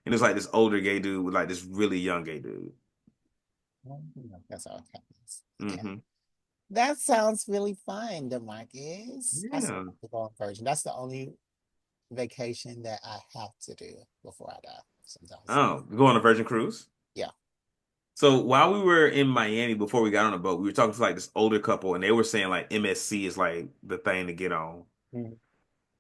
And it was like this older gay dude with like this really young gay dude. that's all it happens. Yeah. Hmm. That sounds really fun, DeMarcus. I still Yeah. have to go on Virgin. That's the only vacation that I have to do before I die. Sometimes. Oh, go on a Virgin Cruise. Yeah. So while we were in Miami before we got on the boat, we were talking to like this older couple, and they were saying like MSC is like the thing to get on. Mhm.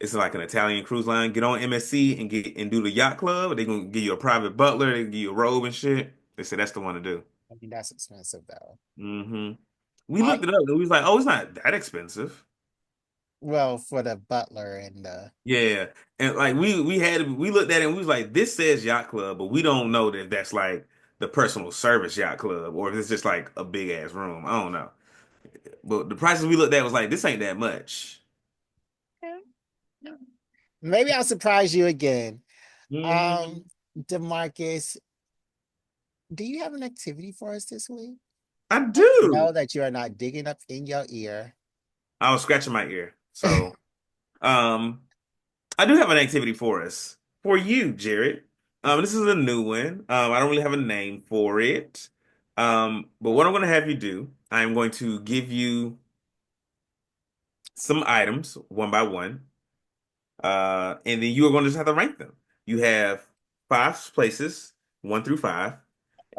It's like an Italian cruise line. Get on MSC and get and do the yacht club. They're gonna give you a private butler. They give you a robe and shit. They said that's the one to do. I mean, that's expensive though. Hmm. We I looked it up and we was like, oh, it's not that expensive. well for the butler and the Yeah, and like we looked at it and we was like, this says yacht club, but we don't know that that's like the personal service yacht club or if it's just like a big ass room. I don't know. But the prices we looked at was like, this ain't that much. Maybe I'll surprise you again. Mm, Um, DeMarcus, do you have an activity for us this week? I I do. know that you are not digging up in your ear. I was scratching my ear. So, um, I do have an activity for us, for you, Jared. This is a new one. I don't really have a name for it. But what I'm going to have you do, I'm going to give you some items one by one, and then you are going to just have to rank them. You have five places, one through five,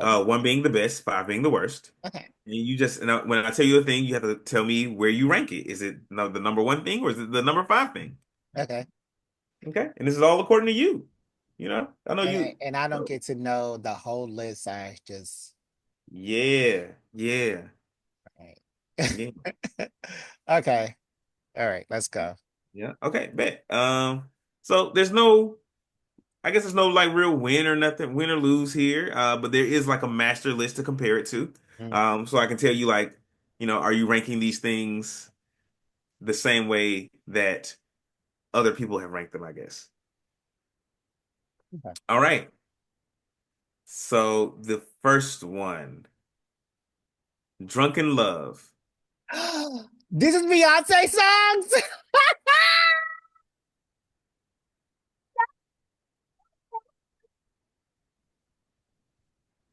Okay. one being the best, five being the worst. Okay. And you just, and when I tell you a thing, you have to tell me where you rank it. Is it the number one thing or is it the number five thing? Okay. Okay. And this is all according to you. I know And you. and I don't get to know the whole list. I just Yeah. Yeah. right. Yeah. Okay. All right, let's go. Yeah. Okay. Bet. So I guess there's no like real win or nothing, win or lose here. But there is like a master list to compare it to. Mm, So I can tell you like, are you ranking these things the same way that other people have ranked them, I guess. okay. All right. So the first one, Drunken Love. This is Beyonce songs.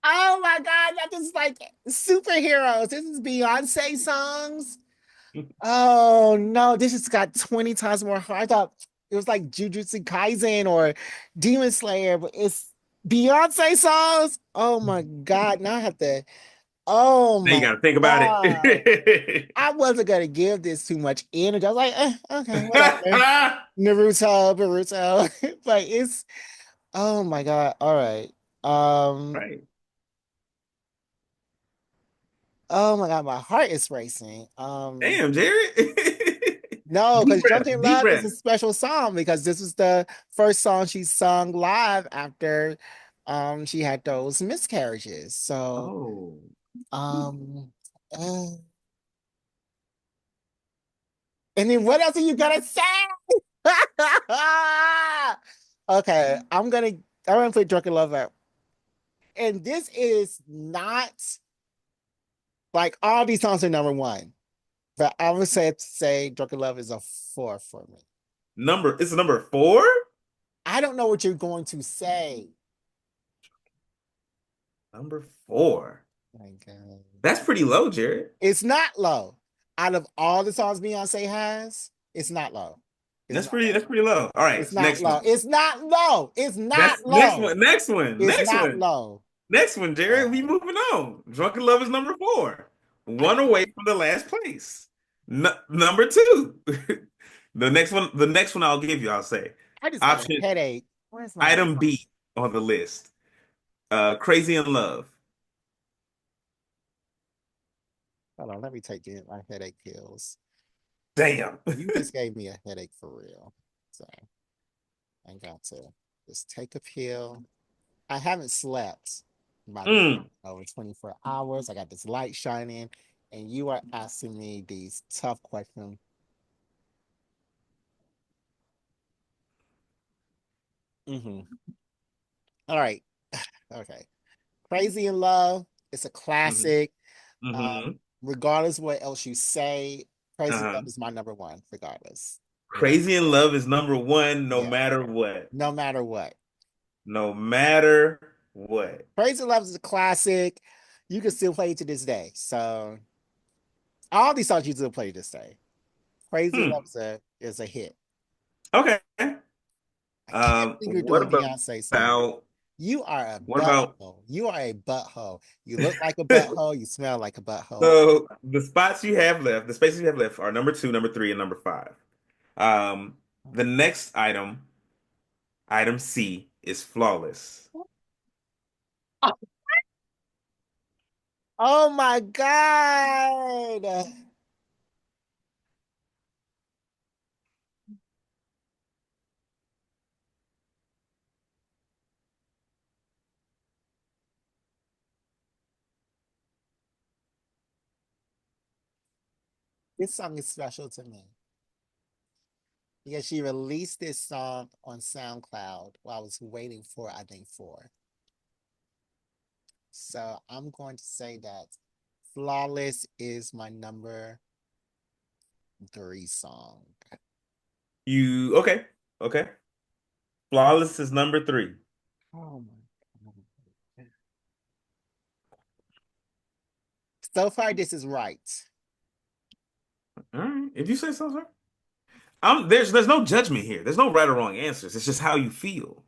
Oh my God, that is like superheroes. This is Beyonce songs. Oh no, this has got 20 times more hard. I thought it was like Jujutsu Kaisen or Demon Slayer, but it's Beyonce songs. Oh my God. Now I have to, oh Now you my got to think about God. it. I wasn't gonna give this too much energy. I was like, okay, whatever. Naruto. But it's oh my God. All right. Um, Right. oh my God, my heart is racing. Damn, Jared. No, Deep because breath, Drunken deep Love is a breath. special song because this was the first song she sung live after she had those miscarriages. So Oh. um uh, and then what else are you gonna say? Okay, I'm gonna put Drunken Love up. And this is not like all these songs are number one, but I would say Drunken Love is a four for me. It's number four? I don't know what you're going to say. Number four. My God. That's pretty low, Jared. It's not low. Out of all the songs Beyonce has, it's not low. It's That's not pretty low. that's pretty low. All right, It's not next low. one. It's not low. It's not That's next low. one. Next one. It's Next not one. low. Next one, Jared. We moving on. Drunken Love is number four. One away from the last place. Number two. The next one I'll give you, I'll say. I just got a Option headache. Where's my item B on the list. Crazy in Love. hold on, let me take my headache pills. Damn. You just gave me a headache for real. So I got to just take a pill. I haven't slept by the Mm. over 24 hours. I got this light shining, and you are asking me these tough questions. Hmm. All right. Okay. Crazy in Love. It's a hmm classic. hmm Regardless of what else you say, Crazy in Love Uh-huh. is my number one, regardless. Regardless. Crazy in Love is number one no Yeah. matter what. No matter what. No matter what. Crazy in Love is a classic. You can still play it to this day. So all these songs you still play to this day. Crazy in Love Hmm. is a hit. Okay. I can't believe you're What doing about Beyonce song. You are a what about butthole. You are a butthole. You look like a butthole. You smell like a butthole. so the spots you have left, the spaces you have left are number two, number three, and number five. The next item C, is Flawless. Oh my God. This song is special to me because she released this song on SoundCloud while I was waiting for, I think, four. So I'm going to say that Flawless is my number three song. You okay? Okay. Flawless is number three. Oh my God. So far, this is right. All right. If you say so, sir. There's no judgment here. There's no right or wrong answers. It's just how you feel.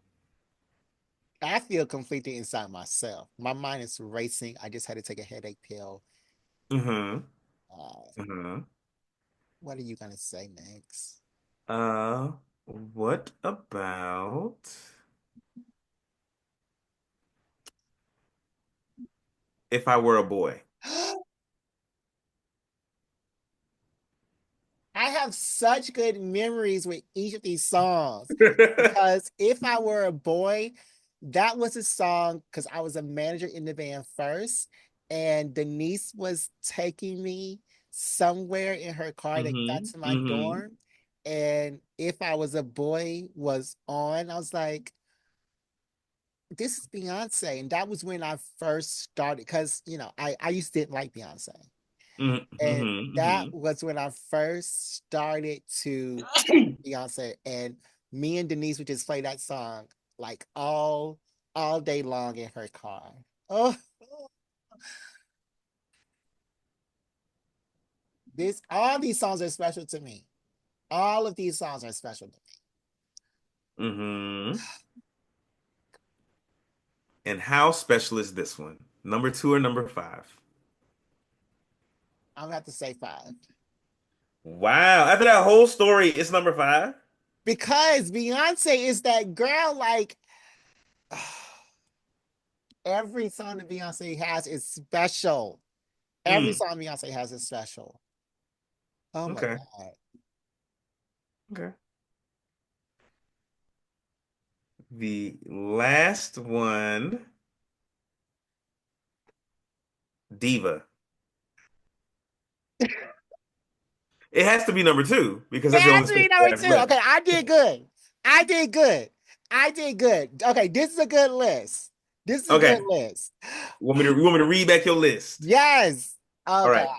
I feel completely inside myself. My mind is racing. I just had to take a headache pill. Mm-hmm. Uh, Mm-hmm. what are you gonna say next? Uh, what about if I were a boy? I have such good memories with each of these songs because if I were a boy, that was a song because I was a manager in the band first, and Denise was taking me somewhere in her car that got Mm-hmm. to my Mm-hmm. dorm. And if I was a boy was on, I was like, this is Beyonce. And that was when I first started because I used to didn't like Beyonce. And that Mm-hmm. was when I first started to Mm-hmm. Beyonce, and me and Denise would just play that song like all day long in her car. Oh, this all these songs are special to me. All of these songs are special to me. Mm-hmm. And how special is this one? Number two or number five? I'm gonna have to say five Wow. After that whole story, it's number five? because Beyonce is that girl. Like every song that Beyonce has is special. Every Mm. song Beyonce has is special. Oh my Okay. God. Okay. The last one, Diva. It has to be number two because It that's the has only to space be we number have two. left. Okay, I did good. I did good. I did good. Okay, this is a good list. This is a good Okay. list. You want me to read back your list? Yes. Oh All God. right.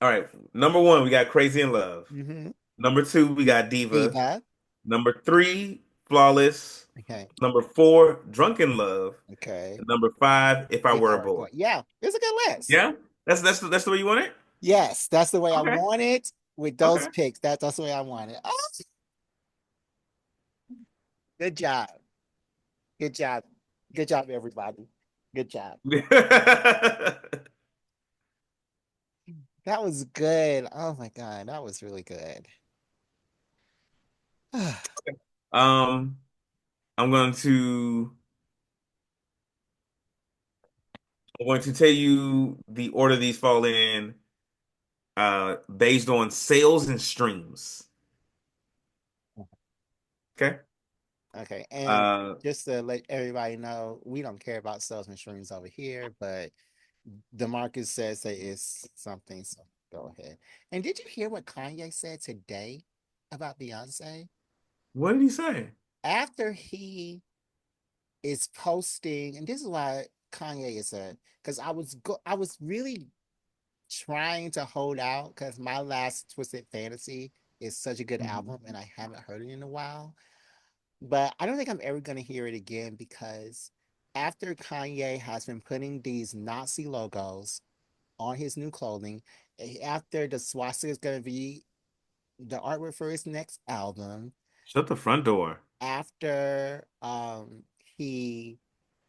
All right. Number one, we got Crazy in Love. Mm-hmm. Number two, we got Diva. Diva. Number three, Flawless. Okay. Number four, Drunken Love. Okay. And number five, If I If Were I a were a Boy. boy. Yeah, it's a good list. Yeah? That's the way you want it? Yes, that's the way I Okay. want it with those Okay. picks. That's the way I want it. Oh, good job. Good job. Good job, everybody. Good job. That was good. Oh my God, that was really good. Um, I'm going to I'm going to tell you the order these fall in based on sales and streams. Okay? Okay, and Uh just to let everybody know, we don't care about salesman streams over here, but DeMarcus says that it's something, so go ahead. And did you hear what Kanye said today about Beyonce? what did he say? After he is posting, and this is why Kanye is a because I was really trying to hold out because my last Twisted Fantasy is such a good album Mhm. and I haven't heard it in a while. But I don't think I'm ever going to hear it again because after Kanye has been putting these Nazi logos on his new clothing, after the swastika is going to be the artwork for his next album, Shut the front door. after he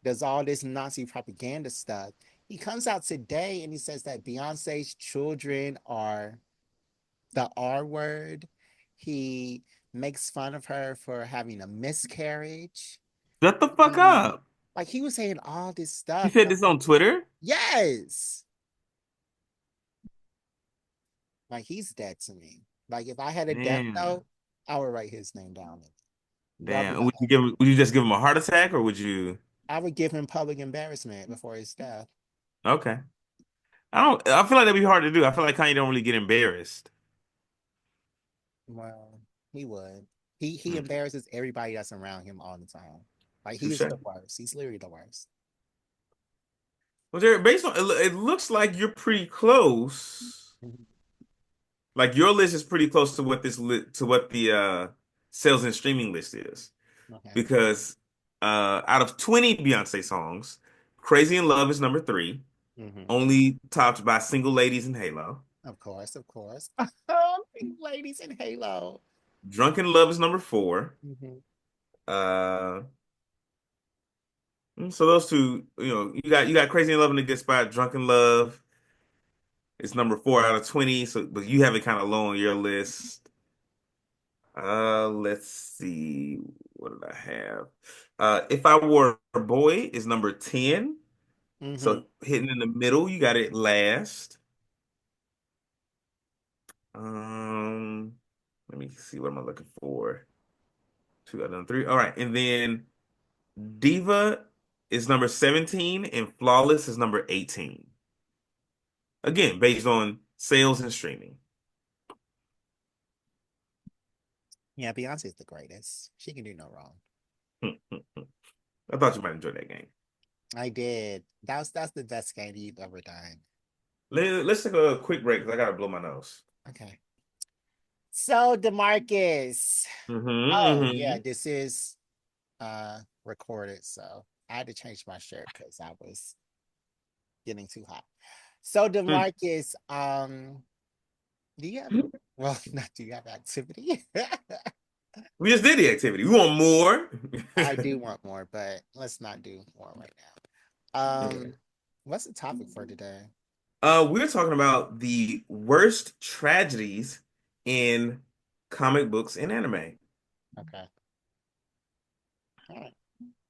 does all this Nazi propaganda stuff, he comes out today and he says that Beyonce's children are the R word. He makes fun of her for having a miscarriage. Shut the fuck He, up. like he was saying all this He stuff. said this on Twitter? Yes. Like he's dead to me. Like if I had a death Damn. note, I would write his name down. That'd be Damn. my Would you just give him a heart attack or would you I would give him public embarrassment before his death. Okay. I don't. I feel like that'd be hard to do. I feel like Kanye don't really get embarrassed. Well, he would. He Hmm. embarrasses everybody that's around him all the time. Like he's Touche. the worst. He's literally the worst. Well, Jared, based on it looks like you're pretty close. Mhm. Like your list is pretty close to what to what the sales and streaming list is. Okay. Because out of 20 Beyonce songs, Crazy in Love is number three, Hmm. only topped by Single Ladies and Halo. Of course, of course. Oh, Pink ladies in Halo. Drunken Love is number four. Hmm. Uh, so those two, you got Crazy in Love in a good spot. Drunken Love is number four out of 20. So, but you have it kind of low on your list. Let's see. What did I have? If I Were a Boy is number 10. Hmm. So hitting in the middle, you got it last. Um, Let me see what am I looking for. Two out of three. All right, and then Diva is number 17 and Flawless is number 18. Again, based on sales and streaming. Yeah, Beyonce's the greatest. She can do no wrong. I thought you might enjoy that game. I did. That's the best game you've ever done. Let's take a quick break because I gotta blow my nose. Okay. So DeMarcus. Oh yeah, Mm-hmm. this is recorded, so I had to change my shirt because I was getting too hot. So DeMarcus, do you have well not do you have activity? We just did the activity. We want more. I do want more, but let's not do more right now. Okay. What's the topic for today? We're talking about the worst tragedies in comic books and anime. Okay. All right.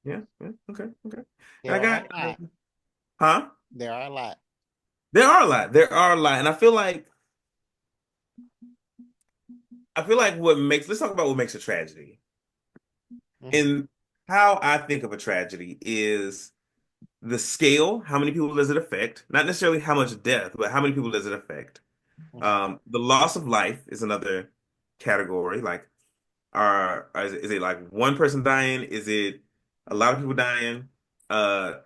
Yeah, yeah, okay, okay. And I There are got, a lot. huh? There are a lot. There are a lot. There are a lot, and I feel like let's talk about what makes a tragedy. Mhm. And how I think of a tragedy is the scale. How many people does it affect? Not necessarily how much death, but how many people does it affect? Mhm. The loss of life is another category. Like, is it like one person dying? Is it a lot of people dying? Uh,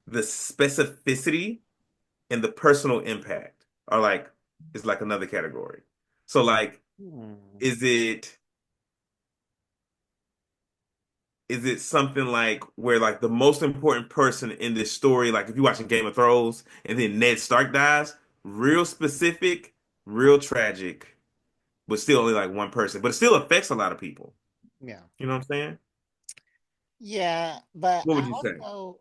the specificity and the personal impact are like is like another category. So like, Hmm. is it is it something like where like the most important person in this story, like if you're watching Game of Thrones and then Ned Stark dies, real specific, real tragic, but still only like one person, but it still affects a lot of people. Yeah. You know what I'm saying? Yeah, but What I would you say? also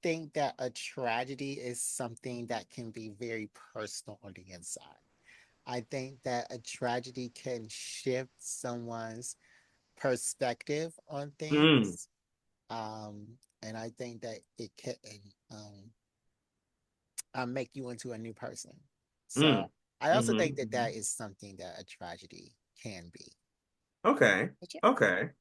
think that a tragedy is something that can be very personal on the inside. I think that a tragedy can shift someone's perspective on Mm, things. And I think that it can um, make you into a new person. So mm, I also think that mm-hmm. that is something that a tragedy can be. Okay. But yeah, Okay. let's.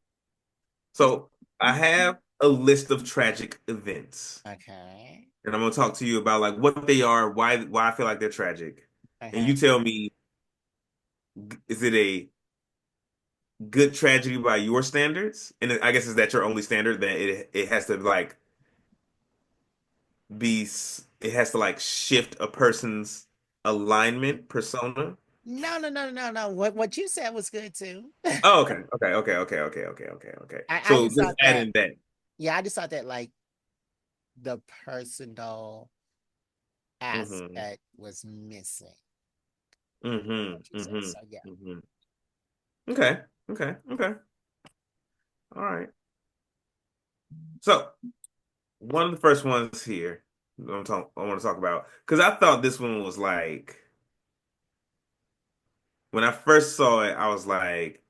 So I have a list of tragic events. Okay. And I'm gonna talk to you about like what they are, why I feel like they're tragic. And Okay. you tell me, is it a good tragedy by your standards? And I guess is that your only standard that it has to like it has to like shift a person's alignment persona? No, no, no, no, no. What you said was good too. Oh, okay. Okay. Okay. Okay. Okay. Okay. Okay. Okay. I So just just thought add that. in that. Yeah, I just thought that like the personal Mm-hmm. aspect was missing. What Mm-hmm. you said. Mm-hmm. So yeah. Mm-hmm. Okay. Okay. Okay. All right. So one of the first ones here I want to talk about because I thought this one was like when I first saw it, I was like,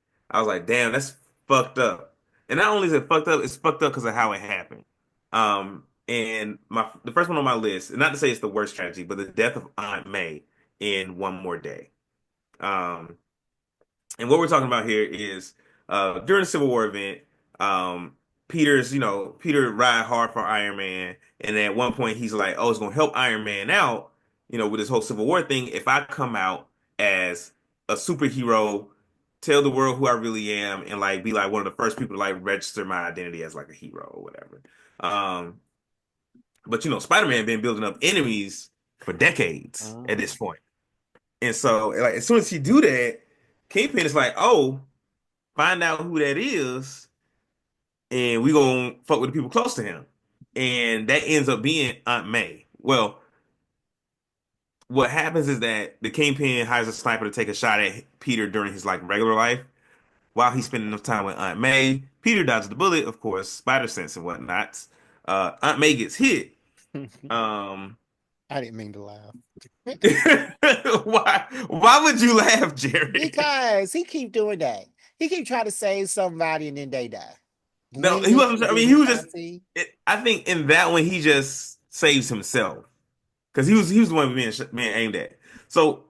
damn, that's fucked up. And not only is it fucked up, it's fucked up because of how it happened. And the first one on my list, and not to say it's the worst tragedy, but the death of Aunt May in One More Day. Um, and what we're talking about here is during the Civil War event, um, Peter ride hard for Iron Man, and at one point he's like, "Oh, it's gonna help Iron Man out, with this whole Civil War thing, if I come out as a superhero, tell the world who I really am, and like be like one of the first people to like register my identity as like a hero or whatever. Um, but Spider-Man been building up enemies for decades at Mhm. this point. And so like as soon as he do that, Kingpin is like, oh, find out who that is, and we gonna fuck with the people close to him. And that ends up being Aunt May. Well, what happens is that the Kingpin hires a sniper to take a shot at Peter during his like regular life while he's spending enough time with Aunt May. Peter dodges the bullet, of course, spider sense and whatnot. Aunt May gets hit. Um, I didn't mean to laugh. why would you laugh, Jerry? Because he keep doing that. He keep trying to save somebody and then they die. No, he Blink wasn't. and I then mean, he he was just. can't see. I think in that one he just saves himself because he was the one being aimed at. So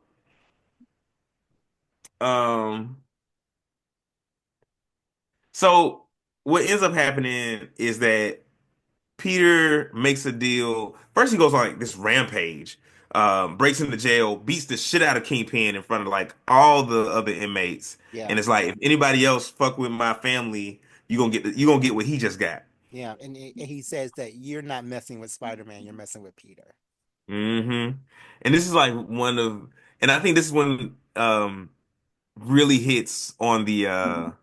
um so what ends up happening is that Peter makes a deal. First, he goes on like this rampage, breaks into jail, beats the shit out of Kingpin in front of like all the other inmates, Yeah, and it's like if anybody else fuck with my family, you gonna get what he just got. yeah. And he says that you're not messing with Spider-Man, you're messing with Peter. hmm And this is like and I think this is when really hits on the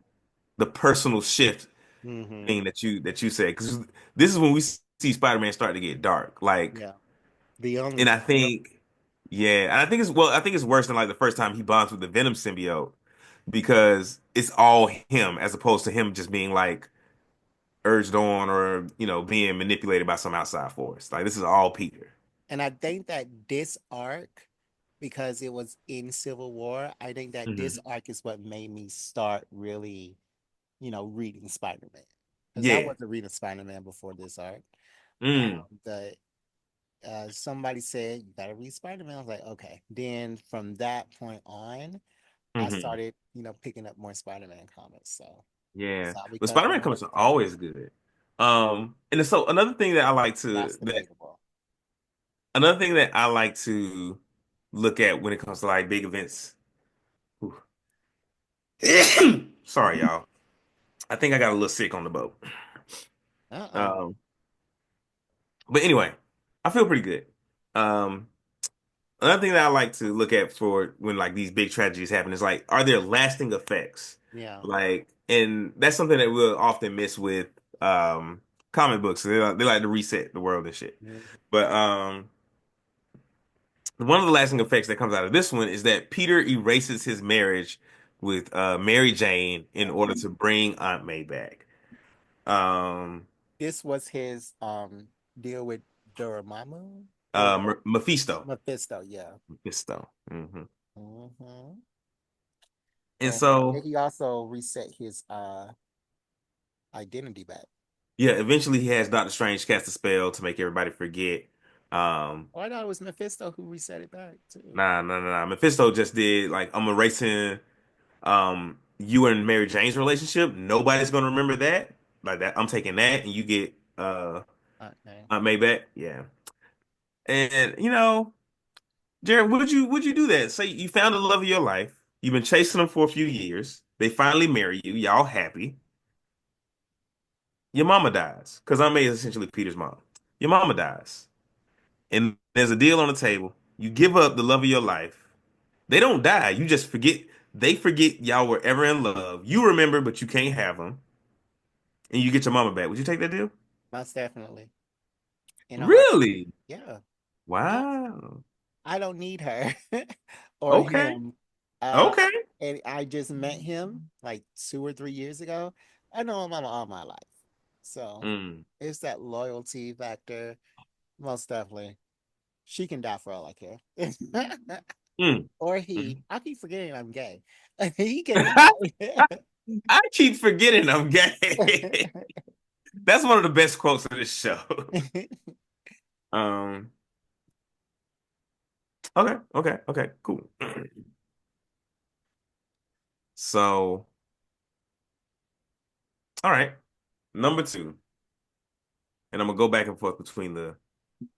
personal shift Hmm. thing that you said because this is when we see Spider-Man start to get dark, like. Yeah. The only And I time. think, yeah, and I think it's worse than like the first time he bonds with the Venom symbiote because it's all him as opposed to him just being like urged on or being manipulated by some outside force. Like this is all Peter. And I think that this arc, because it was in Civil War, I think that this Hmm arc is what made me start really, reading Spider-Man. Because I Yeah. wasn't reading Spider-Man before this arc. Mm. The Somebody said you gotta read Spider-Man. I was like, okay. Then from that point on, I hmm started, picking up more Spider-Man comics. So Yeah. it's all But because of Spider-Man my comics are friend. always good. And so That's debatable. another thing that I like to look at when it comes to like big events. Ooh. Sorry, y'all. I think I got a little sick on the boat. Uh-uh. Um, but anyway, I feel pretty good. Um, Another thing that I like to look at for when like these big tragedies happen is like, are there lasting effects? Yeah. Like, and that's something that we'll often miss with um comic books. They like to reset the world and shit. Mhm. But one of the lasting effects that comes out of this one is that Peter erases his marriage with Mary Jane in Yeah. order to bring Aunt May back. Um, This was his deal with Dormammu. Mephisto. Mephisto, yeah. Mephisto. Hmm. And And so, he also reset his identity back. yeah, eventually he has Doctor Strange cast a spell to make everybody forget. Um, Oh, I thought it was Mephisto who reset it back too. nah, nah, nah, nah. Mephisto just did like I'm erasing you and Mary Jane's relationship. Nobody's gonna remember that. Like that, I'm taking that, and you get Okay. Aunt May back. Yeah, and Jared, would you do that? Say you found the love of your life. You've been chasing them for a few years. They finally marry you. Y'all happy. Your mama dies because Aunt May is essentially Peter's mom. Your mama dies. And there's a deal on the table. You give up the love of your life. They don't die. You just forget. They forget y'all were ever in love. You remember, but you can't have them. And you get your mama back. Would you take that deal? Most definitely. In a heartbeat. Really? Yeah. Yeah. Wow. I don't need her or Okay. him. Okay. And I just met him like 2 or 3 years ago. I know him all my life. So Mm. it's that loyalty factor. Most definitely. She can die for all I care. Mm. Or he. Mm. I keep forgetting I'm gay. He can die. I keep forgetting I'm gay. That's one of the best quotes of this show. Um. Okay. Okay. Okay. Cool. So, all right. Number two, and I'm gonna go back and forth between the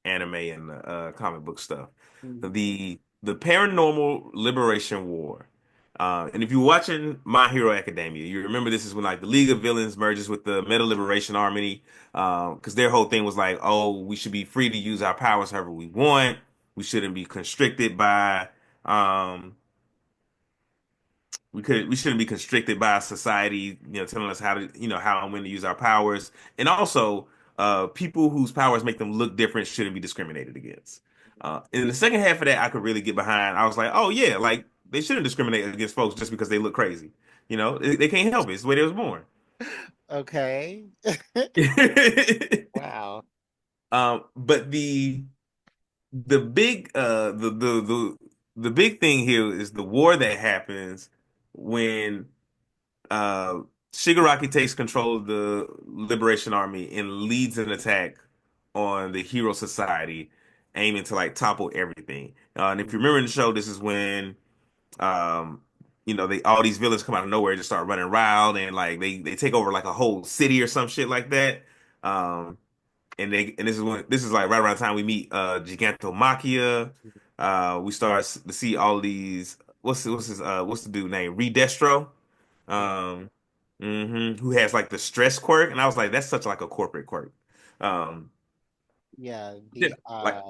anime and comic book stuff. Mhm. The Paranormal Liberation War. And if you're watching My Hero Academia, you remember this is when like the League of Villains merges with the Meta Liberation Army, because their whole thing was like, oh, we should be free to use our powers however we want. We shouldn't be constricted by um, we shouldn't be constricted by society, telling us how to, how and when to use our powers. And also, people whose powers make them look different shouldn't be discriminated against. In the second half of that, I could really get behind. I was like, oh yeah, like they shouldn't discriminate against folks just because they look crazy. They can't help it. It's the way they was born. Okay. Wow. But the big thing here is the war that happens when uh Shigaraki takes control of the Liberation Army and leads an attack on the Hero Society, aiming to like topple everything. And if you remember in the show, this is when um they all these villains come out of nowhere and just start running wild and like they take over like a whole city or some shit like that. Um and this is like right around the time we meet Gigantomachia. We start to see all these what's the dude name? Redestro. Um, who has like the stress quirk, and I was like, that's such like a corporate quirk. Um, Yeah, yeah, the like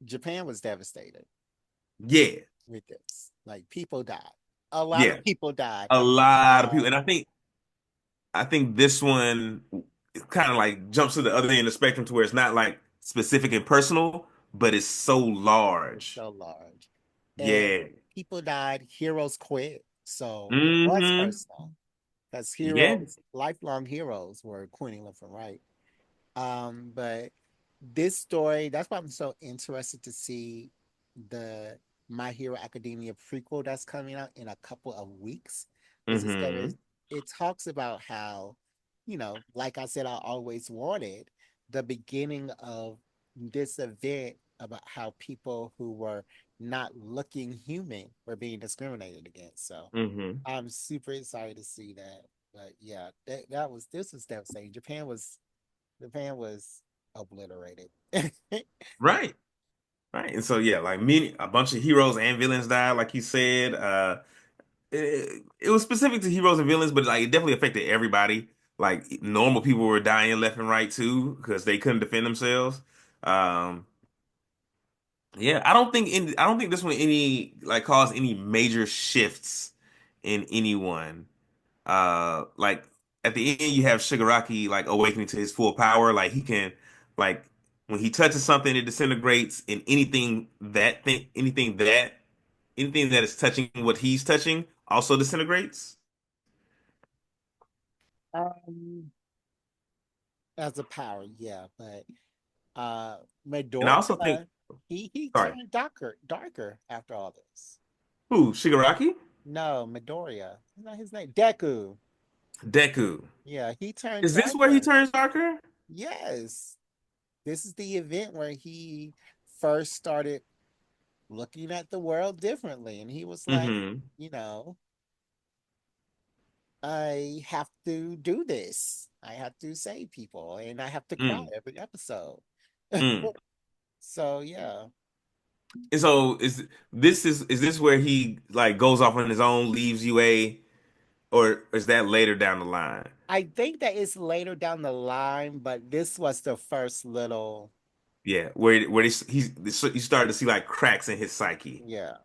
Japan was devastated yeah, with this. Like people died. A lot yeah, of people died. a lot of people, and Um, I think this one kind of like jumps to the other end of the spectrum to where it's not like specific and personal, but it's so it's large. so large. And Yeah. people died, heroes quit. So it was Hmm. personal. Because Yeah. heroes, lifelong heroes were quitting left and right. But this story, that's why I'm so interested to see the My Hero Academia prequel that's coming out in a couple of weeks. Because Hmm. it talks about how, like I said, I always wanted the beginning of this event about how people who were not looking human were being discriminated against. So Hmm. I'm super excited to see that. But yeah, that was this was devastating. Japan was obliterated. Right. Right. And so yeah, like a bunch of heroes and villains died, like you said. It was specific to heroes and villains, but like it definitely affected everybody. Like normal people were dying left and right too because they couldn't defend themselves. Um, yeah, I don't think this one any like caused any major shifts in anyone. Like at the end you have Shigaraki like awakening to his full power. Like he can like when he touches something it disintegrates, and anything that is touching what he's touching also disintegrates. um, as a power, yeah, but And I also think, Midoriya, he sorry, turned darker after all this. who, Shigaraki? No, Midoriya, is not his name. Deku. Deku. Yeah, he turned Is this where he darker. turns darker? Yes, this is the event where he first started looking at the world differently, and he was like, Mm-hmm. you know, I have to do this. I have to save people and I have to cry Mm, every episode. mm. So yeah. And so is this where he like goes off on his own, leaves UA, or is that later down the line? I think that is later down the line, but this was the first little Yeah, where he started to see like cracks in his psyche. yeah.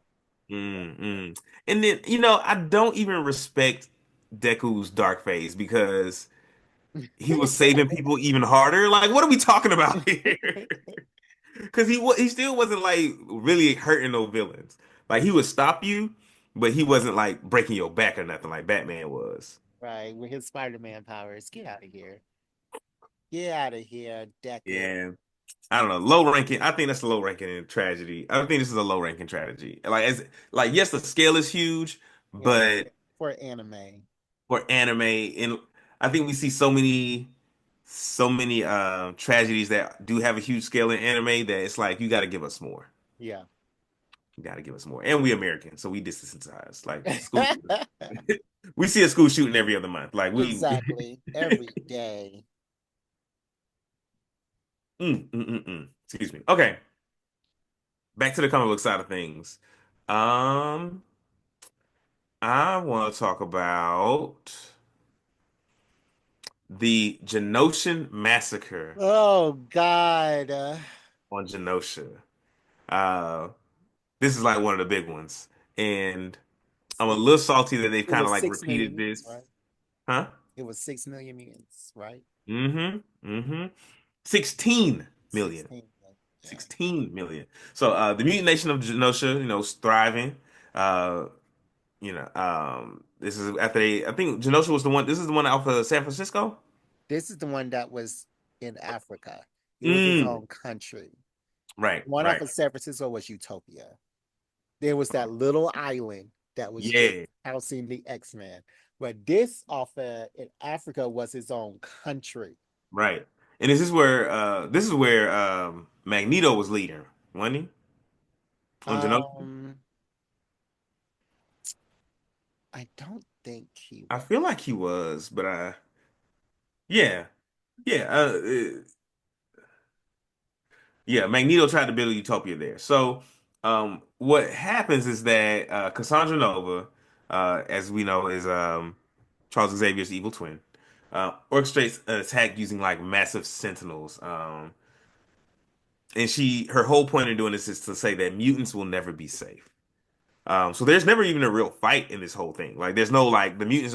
Mm. And then, I don't even respect Deku's dark phase because he was saving people even harder. Like, what are we talking about here? Because he still wasn't like really hurting no villains. Like he would stop you, but he wasn't like breaking your back or nothing like Batman was. Right, with his Spider-Man powers. Get out of here. Get out of here, Deku. Yeah, I don't know. Low ranking. I think that's a low ranking in tragedy. I think this is a low ranking tragedy. Like yes, the scale is huge, Yeah, but for anime. for anime, and I think we see so many tragedies that do have a huge scale in anime that it's like you got to give us more. Yeah. You got to give us more. And we American, so we desensitized. Like school, we see a school shooting every other month. Like we, Exactly. Every day. mm. Excuse me. Okay, back to the comic book side of things. Um, I want to talk about the Genoshan massacre Oh God. on Genosha. Uh, this is like one of the big ones, and I'm a It, little salty that they've it kind of was like 6 million repeated mutants, this, right? huh? It was 6 million mutants, right? Mm-hmm. Mm-hmm. 16 million. 16 million. Yeah. 16 million. So the mutant nation of Genosha, is thriving. Uh, this is after I think Genosha was the one. This is the one off of San Francisco. This is the one that was in Africa. It was his Mm, own country. right, One off right. of San Francisco was Utopia. There was that little island that was just Yeah, housing the X-Men. But this off in Africa was his own country. right. And this is where Magneto was leading, wasn't he? On Genosha? Um, I don't think he I was. feel like he was, but yeah. Yeah, yeah, Magneto tried to build a utopia there. So, what happens is that Cassandra Nova, as we know, is Charles Xavier's evil twin, orchestrates an attack using like massive sentinels. And her whole point in doing this is to say that mutants will never be safe. So there's never even a real fight in this whole thing. Like, there's no like the mutants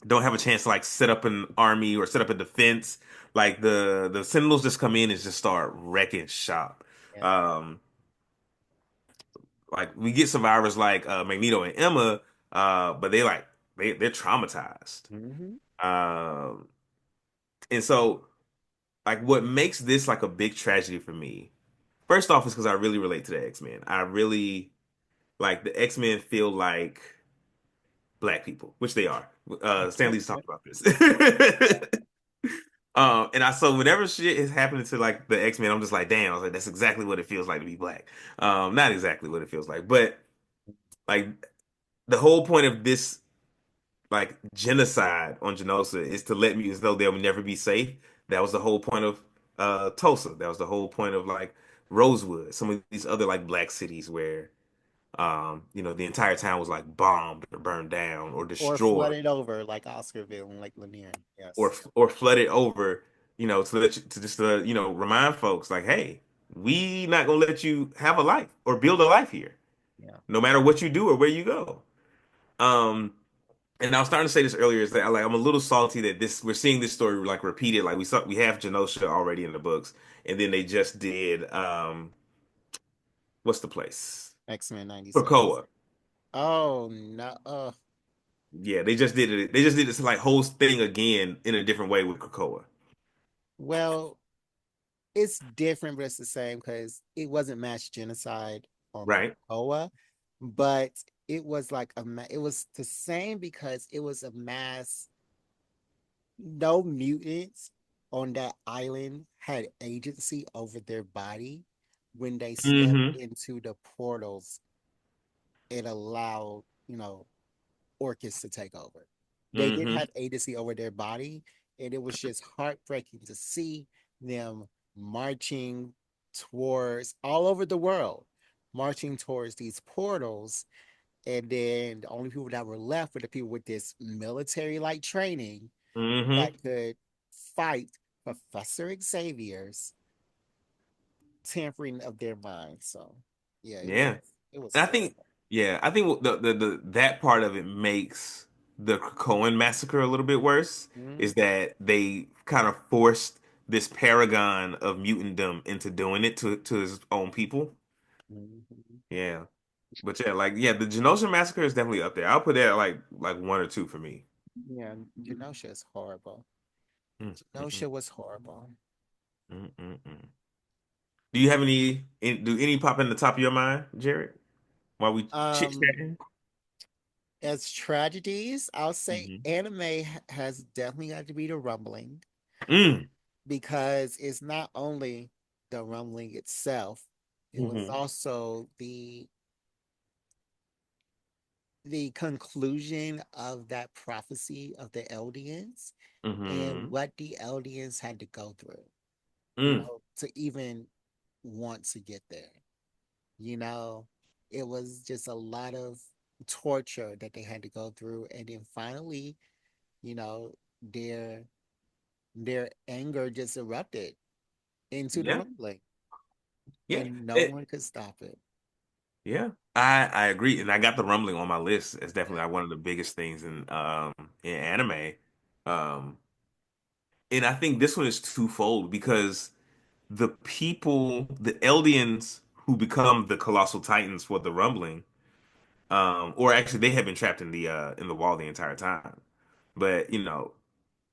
don't have a chance to like set up an army or set up a defense. Like the Sentinels just come in and just start wrecking shop. Yeah. Um, like we get survivors like Magneto and Emma, but they're traumatized. Hmm. Um, and so like what makes this like a big tragedy for me, first off, is because I really relate to the X-Men. I really like the X-Men feel like black people, which they are. Stan Lee's talked about this. And so whenever shit is happening to like the X-Men, I'm just like, damn, I was like, that's exactly what it feels like to be black. Not exactly what it feels like, but like the whole point of this like genocide on Genosa is to let mutants know they'll never be safe. That was the whole point of Tulsa. That was the whole point of like Rosewood, some of these other like black cities where the entire town was like bombed or burned down or Or destroyed flooded over like Oscarville and Lake Lanier. or Yes. or flooded over, to just remind folks like, hey, we not gonna let you have a life or build a life here, Yeah. no matter what you do or where you go. Um, and I was starting to say this earlier is that I'm a little salty that this we're seeing this story like repeated. Like we have Genosha already in the books, and then they just did what's the place? X-Men 96. Krakoa. Oh no. Yeah, they just did it. They just did this like whole thing again in a different way with Krakoa. Well, it's different, but it's the same because it wasn't mass genocide on Right? Krakoa, but it was like it was the same because it was a mass. No mutants on that island had agency over their body when they stepped Mm-hmm. into the portals. It allowed Orcus to take over. They didn't Mm-hmm. have agency over their body, and it was just heartbreaking to see them marching towards all over the world, marching towards these portals. And then the only people that were left were the people with this military like training Mm-hmm. that could fight Professor Xavier's tampering of their minds. So yeah, Yeah. it was And horrible. I think the that part of it makes the Cohen massacre a little bit worse Mm-hmm. is that they kind of forced this paragon of mutantdom into doing it to his own people. Mm-hmm. Yeah. But yeah, like yeah, the Genosha massacre is definitely up there. I'll put that at like one or two for me. Yeah, Genosha is horrible. Mm, mm, mm, Genosha was horrible. mm. Do you have do any pop in the top of your mind, Jared, while we Um, chit-chatting? as tragedies, I'll say Hmm. anime has definitely got to be the rumbling Mm. because it's not only the rumbling itself, it was Hmm. also the conclusion of that prophecy of the Eldians and Hmm. what the Eldians had to go through. Mm, to even want to get there. You know, it was just a lot of torture that they had to go through. And then finally, you know, their their anger just erupted into the yeah, rumbling yeah. and no one could stop it. Yeah, I agree, and I got the rumbling on my list as definitely Yeah. like one of the biggest things in anime. Um, and I think this one is twofold because the people, the Eldians who become the colossal titans for the rumbling, or actually they have been trapped in the wall the entire time. But you know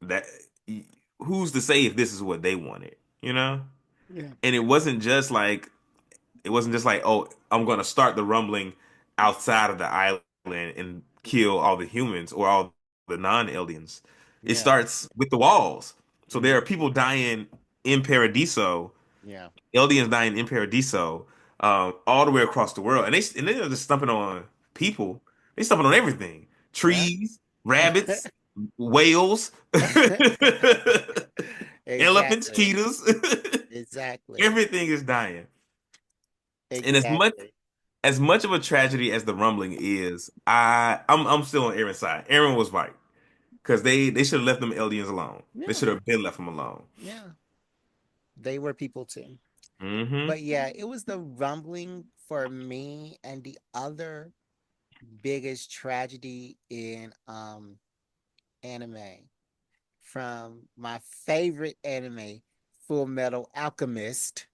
that who's to say if this is what they wanted, you know? Yeah. And it wasn't just like, oh, I'm gonna start the rumbling outside of the island and kill all the humans or all the non-Eldians. It Yeah. starts with the walls. So there are Hmm. people dying in Paradiso, Yeah. Eldians dying in Paradiso, all the way across the world, and they're just stumping on people. They stumping on everything: Yeah. trees, rabbits, whales, elephants, Exactly. cheetahs. Exactly. Everything is dying. And Exactly. as much of a tragedy as the rumbling is, I'm still on Aaron's side. Aaron was right because they should have left them aliens alone. They Yeah. should have been left them alone. Yeah. They were people too. Hmm. But yeah, it was the rumbling for me, and the other biggest tragedy in anime from my favorite anime, Full Metal Alchemist,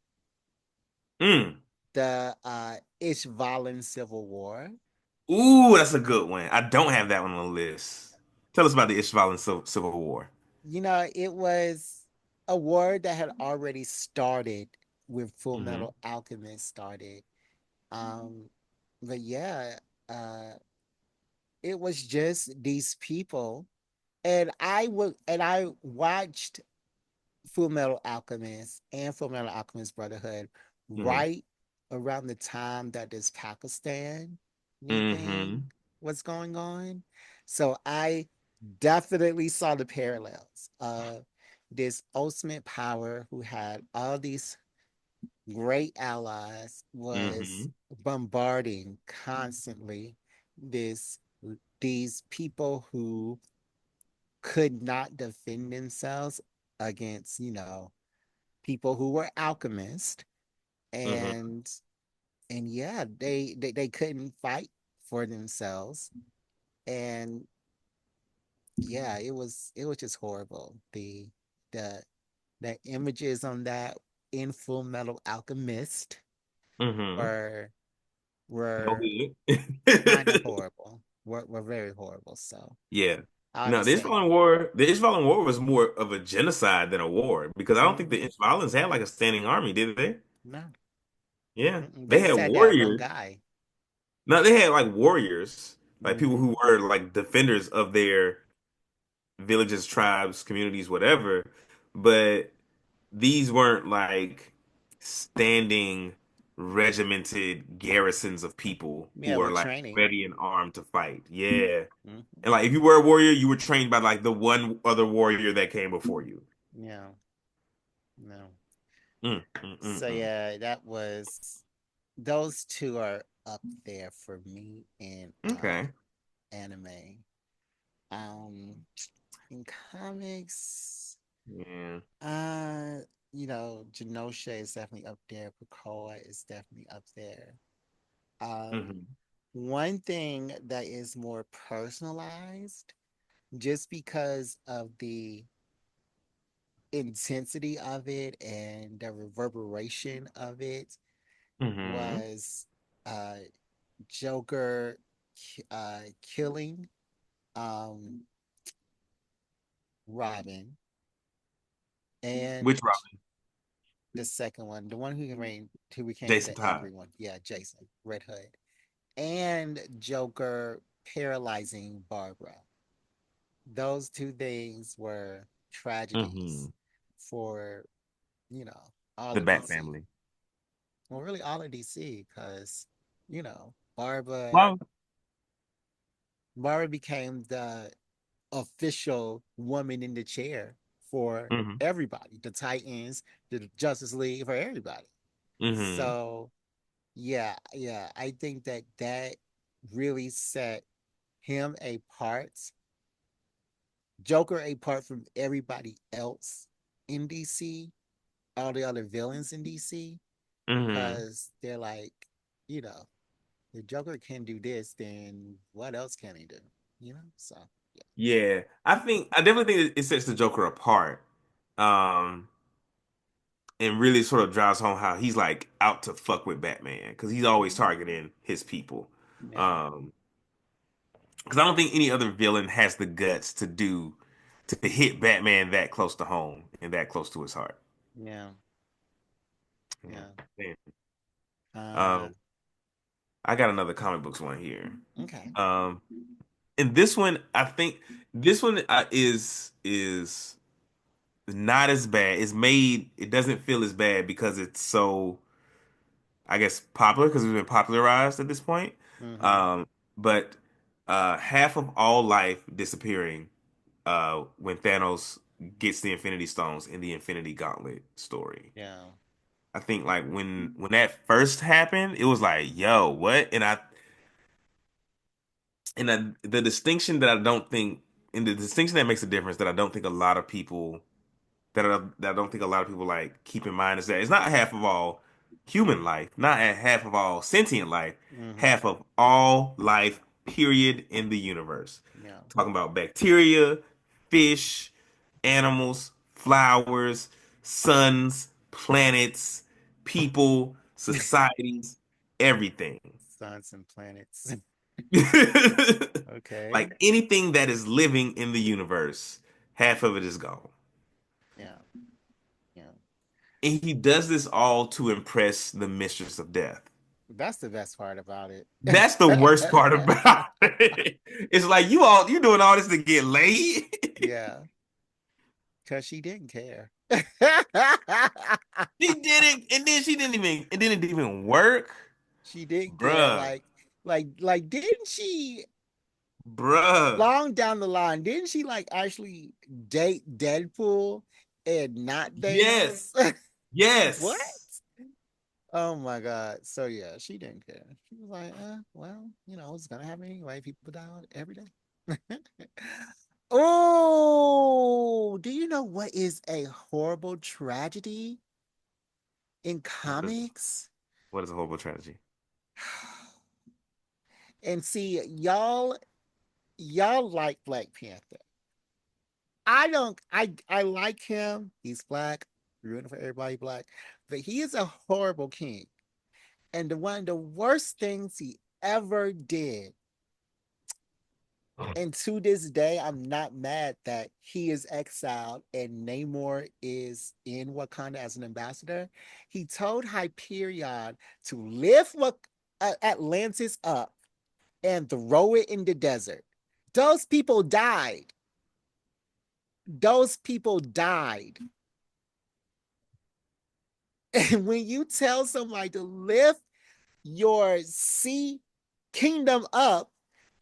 Mm. the Ishvalan Civil War. Ooh, that's a good one. I don't have that one on the list. Tell us about the Ishvalan Civil War. It was a war that had already started with Full Hmm. Metal Alchemist started. Um, but yeah, uh, it was just these people, and I watched Full Metal Alchemist and Full Metal Alchemist Brotherhood Hmm. right around the time that this Pakistan thing Hmm. was going on. So I definitely saw the parallels of this ultimate power who had all these great allies was Hmm. bombarding constantly this these people who could not defend themselves against, people who were alchemists, Hmm. and yeah, they couldn't fight for themselves. And yeah, it was just horrible. The the images on that in Full Metal Alchemist Hmm. were No were kind of good. horrible. Were very horrible. So Yeah. I No, understand. The Ishvalan War was more of a genocide than a war because I don't think Mm, the Ishvalans had like a standing army, did they? no. Yeah. Mm-mm. They They had just had that one warriors. guy. No, they had like warriors, like people Hmm. who were like defenders of their villages, tribes, communities, whatever. But these weren't like standing regimented garrisons of people who Yeah, were with like training. ready and armed to fight. Yeah. Hmm. And like if you were a warrior, you were trained by like the one other warrior that came before you. Yeah, no. Mm, mm, mm, So mm. yeah, those two are up there for me in Okay. anime. Um in comics, Yeah. uh Genosha is definitely up there. Krakoa is definitely up there. Um Hmm. One thing that is more personalized, just because of the intensity of it and the reverberation of it, Hmm. was uh Joker killing um Robin, Which and Robin? the second one, the one who became Jason the Todd. angry one. Yeah, Jason, Red Hood. And Joker paralyzing Barbara. Those two things were tragedies Hmm. for, you know, all The of Bat DC. family. Well, really all of DC, because, Barbara Well, Barbara became the official woman in the chair for Hmm. everybody, the Titans, the Justice League, for everybody. Hmm. So yeah, yeah, I think that that really set him apart, Joker apart from everybody else in DC, all the other villains in DC, Hmm. because they're like, you know, if Joker can do this, then what else can he do? You know, so yeah. Yeah, I definitely think it sets the Joker apart. Um, and really sort of drives home how he's like out to fuck with Batman because he's always Mhm. targeting his people. Yeah, Um, because I don't think any other villain has the guts to hit Batman that close to home and that close to his heart. yeah, Yeah. yeah. Man. Uh, Um, I got another comic books one here. okay. Um, and this one, I think this one is not as bad. It's made, it doesn't feel as bad because it's so, I guess, popular because it's been popularized at this point. Mm-hmm. Um, but half of all life disappearing when Thanos gets the Infinity Stones in the Infinity Gauntlet story. Yeah. I think like when that first happened, it was like, yo, what? The distinction that I don't think, and the distinction that makes a difference that I don't think a lot of people that I don't think a lot of people like keep in mind is that it's not half of all human life, not at half of all sentient life, Mm-hmm. half of all life, period, in the universe. Yeah. Talking about bacteria, fish, animals, flowers, suns, planets, people, societies, everything. Suns and planets. Okay. Like anything that is living in the universe, half of it is gone. Yeah. Yeah. And he does this all to impress the mistress of death. That's the best part about it. That's the worst part about it. It's like you doing all this to get laid. Yeah. Because she didn't care. She did it, and then she didn't even it didn't even work. She didn't care. Bruh. Didn't she Bruh. long down the line, didn't she like actually date Deadpool and not Yes. Thanos? What? Yes. Oh my God. So yeah, she didn't care. She was like, well, it's gonna happen anyway. People die every day. Oh, do you know what is a horrible tragedy in What is comics? what is a horrible tragedy? And see, y'all like Black Panther. I don't I like him. He's black, rooting for everybody black, but he is a horrible king. And one of the worst things he ever did, and to this day, I'm not mad that he is exiled and Namor is in Wakanda as an ambassador. He told Hyperion to lift Atlantis up and throw it in the desert. Those people died. Those people died. And when you tell somebody to lift your sea kingdom up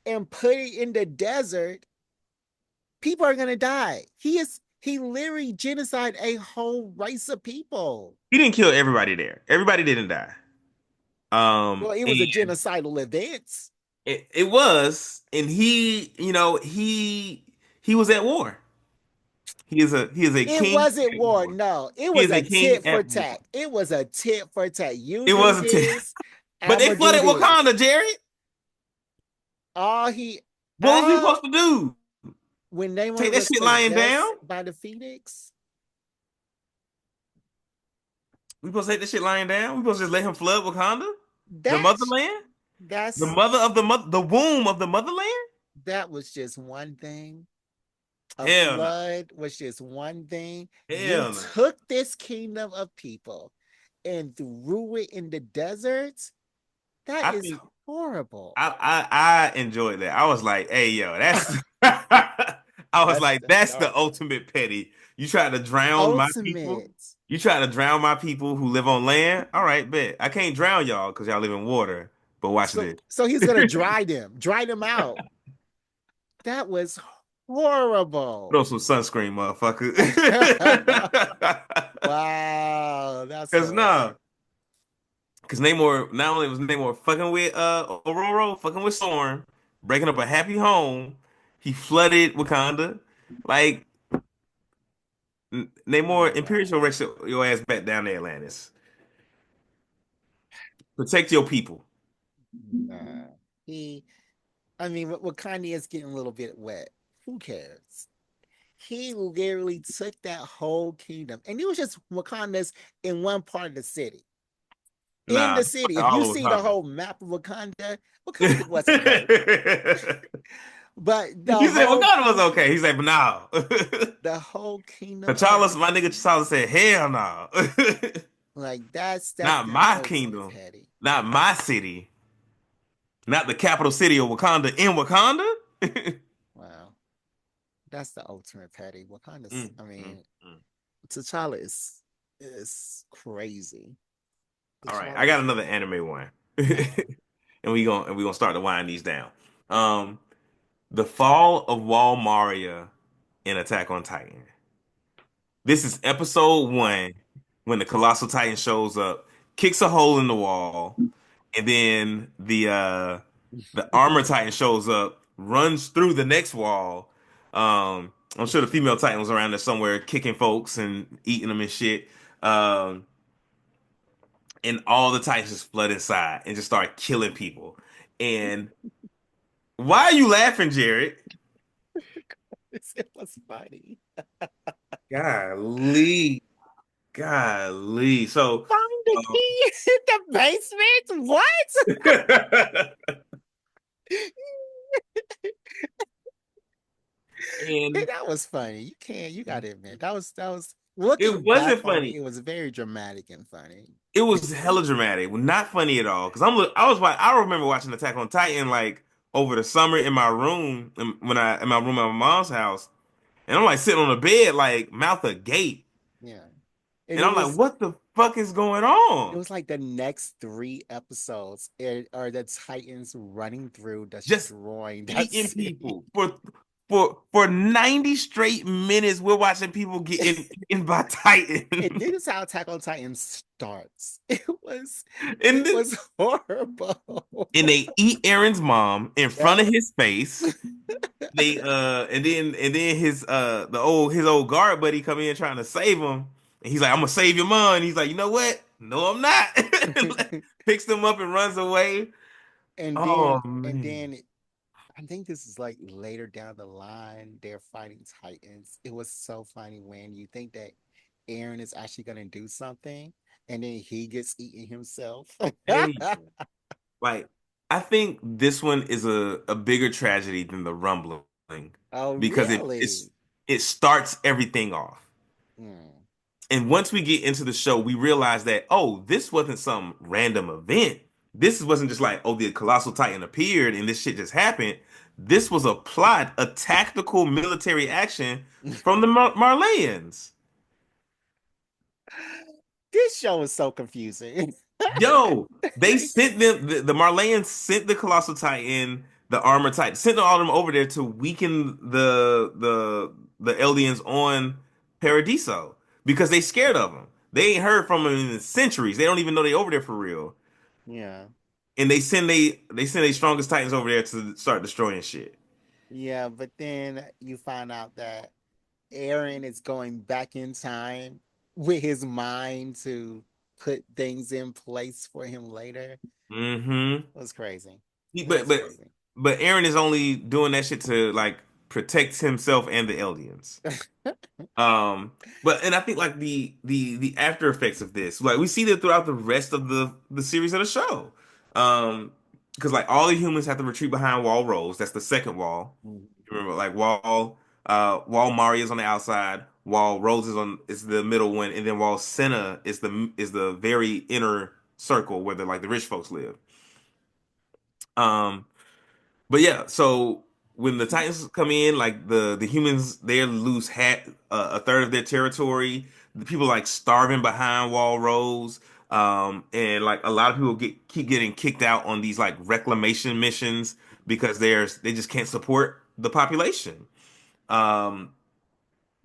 and put it in the desert, people are gonna die. He literally genocide a whole race of people. He didn't kill everybody there. Everybody didn't die. Well, it And was a genocidal event. it was, and he was at war. He is a It king wasn't at war. war. No, it He was is a a king tit for at war. tat. It was a tit for tat. You It do wasn't, this, but I'm they gonna do flooded Wakanda, this. Jared. All he What was we all supposed to do? when Take Namor that was shit lying down? possessed by the Phoenix, We supposed to take that shit lying down? We supposed to just let him flood Wakanda, the that's motherland, the that's mother of the womb of the motherland? that was just one thing. A Hell no, flood was just one thing. You hell no. took this kingdom of people and threw it in the deserts. That I is think horrible. I enjoyed that. I was like, hey yo, that's I was like, That's that's the dark. ultimate petty. You try to drown my people. Ultimate. You try to drown my people who live on land. All right, bet. I can't drown y'all because y'all live in water. But watch So this. so he's gonna dry them out. That was. horrible. Throw some sunscreen, motherfucker. Wow, that's Cause hilarious. nah, cause Namor not only was Namor fucking with Aurora, fucking with Storm, breaking up a happy home, he flooded Wakanda. Like Namor, Oh Imperial wow. Rex your ass back down to Atlantis. Protect your people. Nah. He, I mean, Wakanda is getting a little bit wet. Who cares? He literally took that whole kingdom, and it was just Wakanda's in one part of the city. In Nah, the city, if you all of see the Wakanda. whole map of Wakanda, Wakanda wasn't hurt, but He said Wakanda was okay. He said, but no. the whole kingdom of T'Challa, that my nigga city, T'Challa said, hell no. like that's Not the my ultimate kingdom. petty. Not my city. Not the capital city of Wakanda in Wakanda. Wow, that's the ultimate petty. Wakanda's, Mm, I mm, mean, mm. T'Challa is crazy. All right, I T'Challa got is another anime one. okay. And we gonna start to wind these down. Um, the fall of Wall Maria in Attack on Titan. This is episode one when the Colossal Titan shows up, kicks a hole in the wall, and then the Armor Titan shows up, runs through the next wall. I'm sure the female Titan was around there somewhere, kicking folks and eating them and shit. Um, and all the Titans just flood inside and just start killing people. And why are you laughing, Jared? It was funny. Golly, golly. So, Find the um, key in the basement. What? and That was funny. You can't. You got to admit that was looking it back wasn't on it. funny. It was very dramatic and funny. It was hella dramatic, not funny at all. Cause I remember watching Attack on Titan like over the summer in my room, when I in my room at my mom's house, and I'm like sitting on the bed, like mouth agape, Yeah, and and I'm like, what the fuck is going it on? was like the next three episodes are the Titans running through, Just destroying that eating city. people for 90 straight minutes. We're watching people get in by And Titan, this is how Attack on Titan starts. and It then was horrible. and they eat Aaron's mom in front of Yeah. his face. They and then his old guard buddy come in trying to save him, and he's like, "I'm gonna save your mom." And he's like, "You know what? No, I'm not." Picks them up and runs away. and then Oh and man, then I think this is like later down the line, they're fighting Titans. It was so funny when you think that Aaron is actually going to do something and then he gets eaten himself. hey, like I think this one is a bigger tragedy than the rumbling Oh, because really? it starts everything off. Hmm. And once we get into the show, we realize that, oh, this wasn't some random event. This wasn't just like, oh, the Colossal Titan appeared and this shit just happened. This was a plot, a tactical military action from the Marleyans. This show is so confusing. Yo, they sent them, the Marleyans sent the Colossal Titan, the Armor Titan, sent all of them over there to weaken the Eldians on Paradiso because they scared of them. They ain't heard from them in centuries. They don't even know they over there for real. Yeah. And they send their strongest Titans over there to start destroying shit. Yeah, but then you find out that Aaron is going back in time with his mind to put things in place for him later. Hmm It was crazy. It But was crazy. Aaron is only doing that shit to like protect himself and the Eldians. But and I think like the after effects of this, like we see that throughout the rest of the series of the show. Because like all the humans have to retreat behind Wall Rose. That's the second wall. Mhm. Remember, like Wall Maria's on the outside, Wall Rose is the middle one, and then Wall Senna is the very inner circle where the rich folks live. Um, but yeah, so when the Titans come in, like the humans, they lose a third of their territory. The people like starving behind Wall Rose, and like a lot of people keep getting kicked out on these like reclamation missions because they just can't support the population. Um,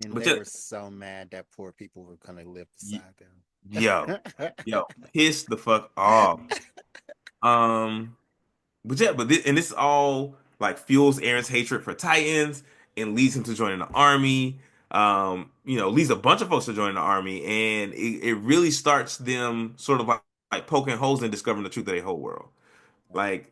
And but they yeah, were so mad that poor people were gonna live y- beside yo, them. yo, piss the fuck off. Um, but yeah, and this all like fuels Aaron's hatred for Titans and leads him to joining the army. Leads a bunch of folks to join the army, and it really starts them sort of like poking holes and discovering the truth of their whole world. Like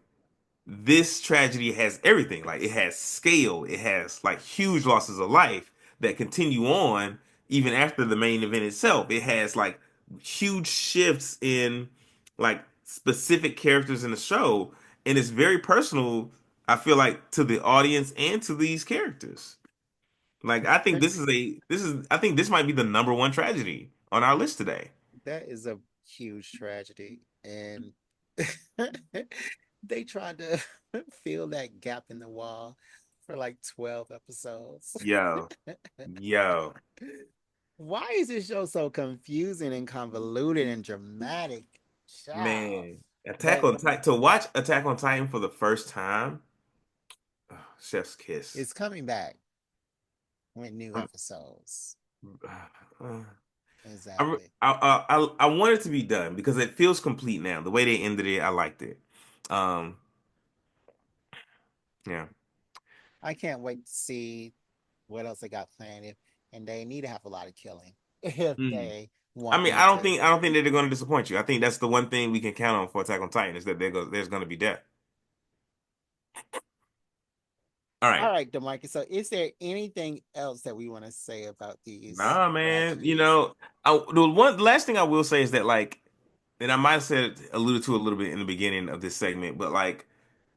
this tragedy has everything. Like it has scale, it has like huge losses of life that continue on even after the main event itself. It has like huge shifts in like specific characters in the show, and it's very personal, I feel like, to the audience and to these characters. Like I think I think this might be the number one tragedy on our list today. That is a huge tragedy. And they tried to fill that gap in the wall for like 12 episodes. Yo, yo. Why is this show so confusing and convoluted and dramatic? Child. Man, Attack But on Titan, to watch Attack on Titan for the first time, oh, chef's kiss. it's coming back with new I'm, episodes. uh, Exactly. I want it to be done because it feels complete now. The way they ended it, I liked it. Um, yeah. I can't wait to see what else they got planned. And they need to have a lot of killing if Mm. they I want mean, me to. I don't think that they're going to disappoint you. I think that's the one thing we can count on for Attack on Titan is that there's going to be death. All All right. right, Demarcus. So, is there anything else that we want to say about these Nah, man. tragedies? The last thing I will say is that like, and I might have alluded to a little bit in the beginning of this segment, but like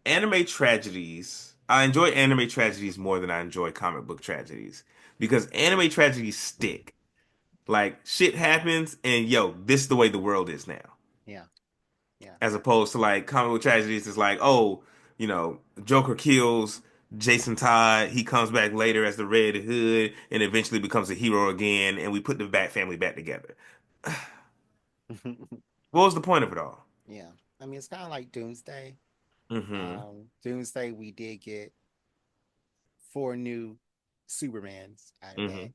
anime tragedies, I enjoy anime tragedies more than I enjoy comic book tragedies because anime tragedies stick. Like shit happens and yo, this is the way the world is now. Yeah, yeah. As opposed to like comic book tragedies, it's like, oh, Joker kills Jason Todd, he comes back later as the Red Hood and eventually becomes a hero again, and we put the Bat family back together. What was the point of it all? Yeah. I mean, it's kind of like Doomsday. Mm-hmm. Doomsday, we did get four new Supermans out of that, Mm-hmm.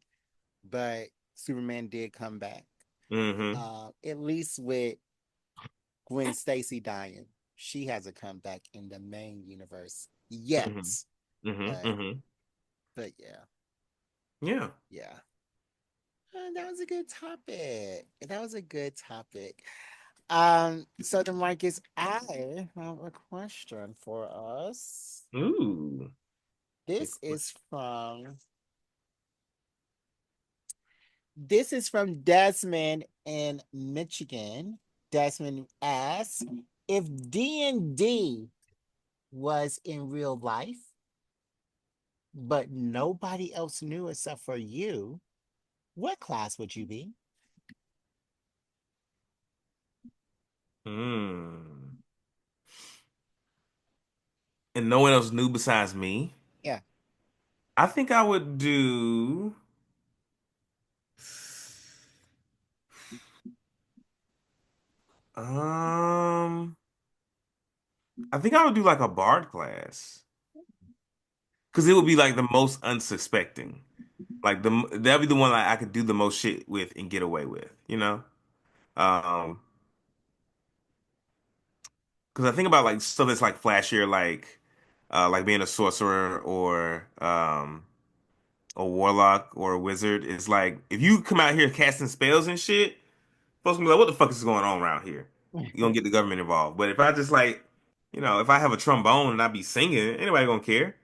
but Superman did come back. Mm-hmm. At least with Gwen Stacy dying, she hasn't come back in the main universe yet. Mm-hmm. Mm-hmm. But Mm-hmm. but yeah, Yeah. yeah. That was a good topic. That was a good topic. So Demarcus, I have a question for us. Ooh. Good This question. is from this is from Desmond in Michigan. Desmond asks if D&D was in real life, but nobody else knew except for you, what class would you be? Mm. And no one else knew besides me. Yeah. I think I would do. Um, I think I would do like a bard class because it would be like the most unsuspecting. Like that'd be the one like I could do the most shit with and get away with, you know? Um, because I think about like stuff that's like flashier, like being a sorcerer or a warlock or a wizard. It's like if you come out here casting spells and shit, folks gonna be like, "What the fuck is going on around here?" You gonna get the government involved. But if I just like, if I have a trombone and I be singing, anybody gonna care?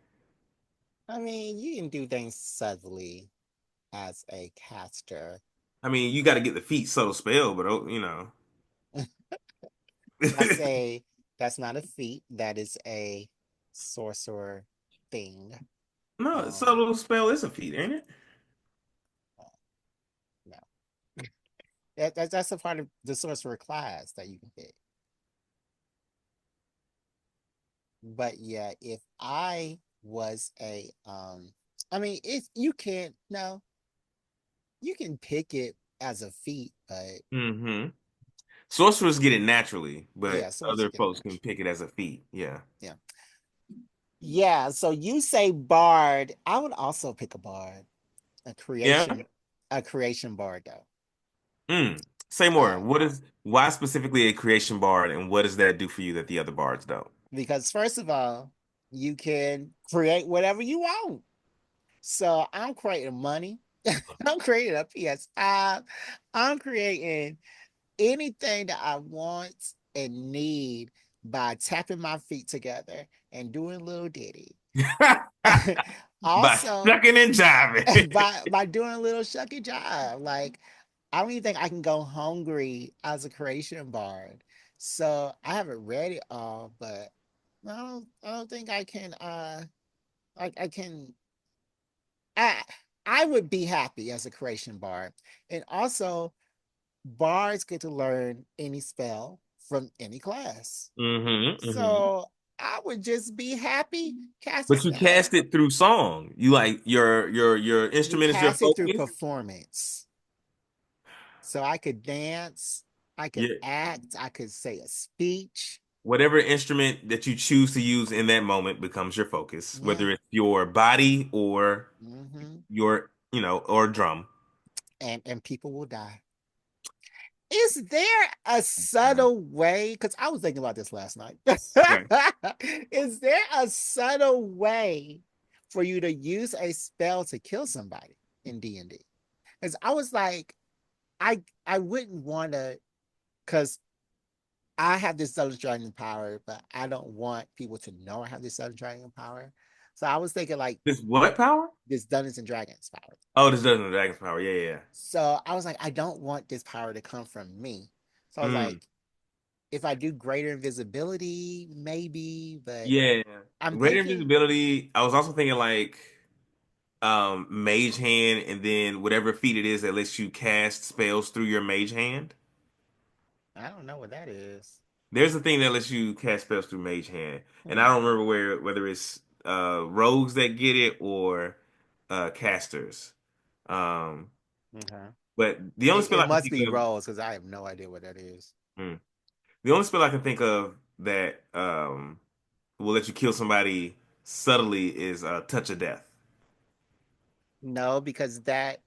I mean, you can do things subtly as a caster. I mean, you got to get the feet subtle spell, but That's a that's not a feat. That is a sorcerer thing. no, Um, subtle spell is a feat, ain't it? uh, no, that's a part of the sorcerer class that you can pick. But yeah, if I was I mean, it's you can't no, you can pick it as a feat, but Mm-hmm. Sorcerers get it naturally, but yeah, sorcerer other get it folks can naturally. pick it as a feat. Yeah. Yeah. Yeah, so you say bard. I would also pick a bard, a Yeah. creation, a creation bard though. Mm. Say more. Uh, What is why specifically a creation bard, and what does that do for you that the other bards don't? because first of all, you can create whatever you want. So I'm creating money. I'm creating a PS5. I'm creating anything that I want and need by tapping my feet together and doing a little ditty. By Also, shucking and jiving. by doing a little shucky job. Like I don't even think I can go hungry as a creation bard. So I haven't read it all, but I don't think I can I can I I would be happy as a creation bard. And also bards get to learn any spell from any class. Hmm. So I would just be happy casting But you spells. cast it through song. You like your You instrument is your cast it through focus. performance. So I could dance, I could Yeah. act, I could say a speech. Whatever instrument that you choose to use in that moment becomes your focus, Yeah. whether it's your body or Hmm. your, or drum. And people will die. Is there a subtle way? Because I was thinking about this last night. Okay. Is there a subtle way for you to use a spell to kill somebody in D&D? Because I was like, I wouldn't want to, because I have this Southern Dragon power, but I don't want people to know I have this Southern Dragon power. So I was thinking like This what power? this Dungeons and Dragons power. Oh, this doesn't Dragon's power. Yeah, yeah. So I was like, I don't want this power to come from me. So I was Mm, like, if I do greater invisibility, maybe, but yeah. I'm Greater thinking, invisibility. I was also thinking like mage hand and then whatever feat it is that lets you cast spells through your mage hand. I don't know what that is. There's a thing that lets you cast spells through mage hand. And I Hmm. don't remember whether it's rogues that get it or casters. Um Okay. but the only spell It I can must think be of rolls because I have no idea what that is. mm, the only spell I can think of that will let you kill somebody subtly is touch of death. No, because that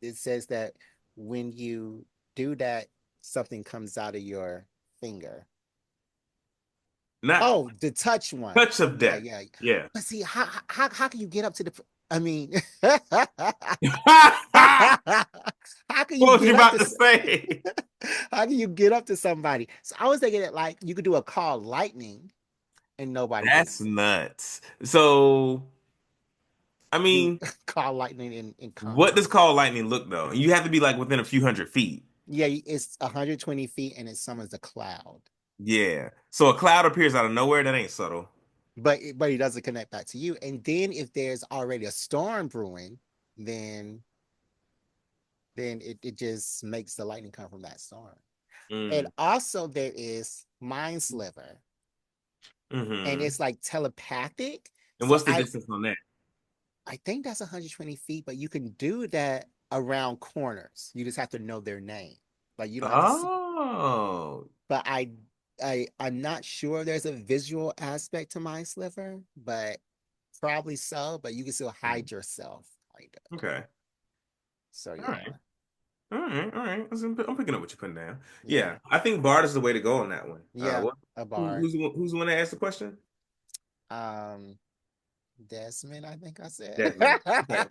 it says that when you do that, something comes out of your finger. Not Oh, the touch one. touch of Yeah, death. yeah. Yeah. But see, how can you get up to the I mean What how can you was you get up about to to say? how can you get up to somebody? So I was thinking that like you could do a call lightning and nobody That's gets it. nuts. So, I Do mean, call lightning in what combat. does call lightning look though? You have to be like within a few hundred feet. Yeah, it's 120 feet and it summons a cloud. Yeah. So a cloud appears out of nowhere. That ain't subtle. But he doesn't connect back to you. And then if there's already a storm brewing, then it just makes the lightning come from that storm. And Mm. also there is mind sliver, and Hmm. it's like telepathic. And So what's the distance on that? I think that's 120 feet, but you can do that around corners. You just have to know their name. Like you don't have to see. Oh. But I'm not sure there's a visual aspect to mind sliver, but probably so. But you can still Mm. hide yourself, kind of. Okay. So All right. yeah, All right. All right. I'm picking up what you're putting down. yeah, Yeah. I think Bard is the way to go on that one. yeah. What? A bard. Who's the one that asked the question? Um, Desmond, I think I said. Desmond. Okay.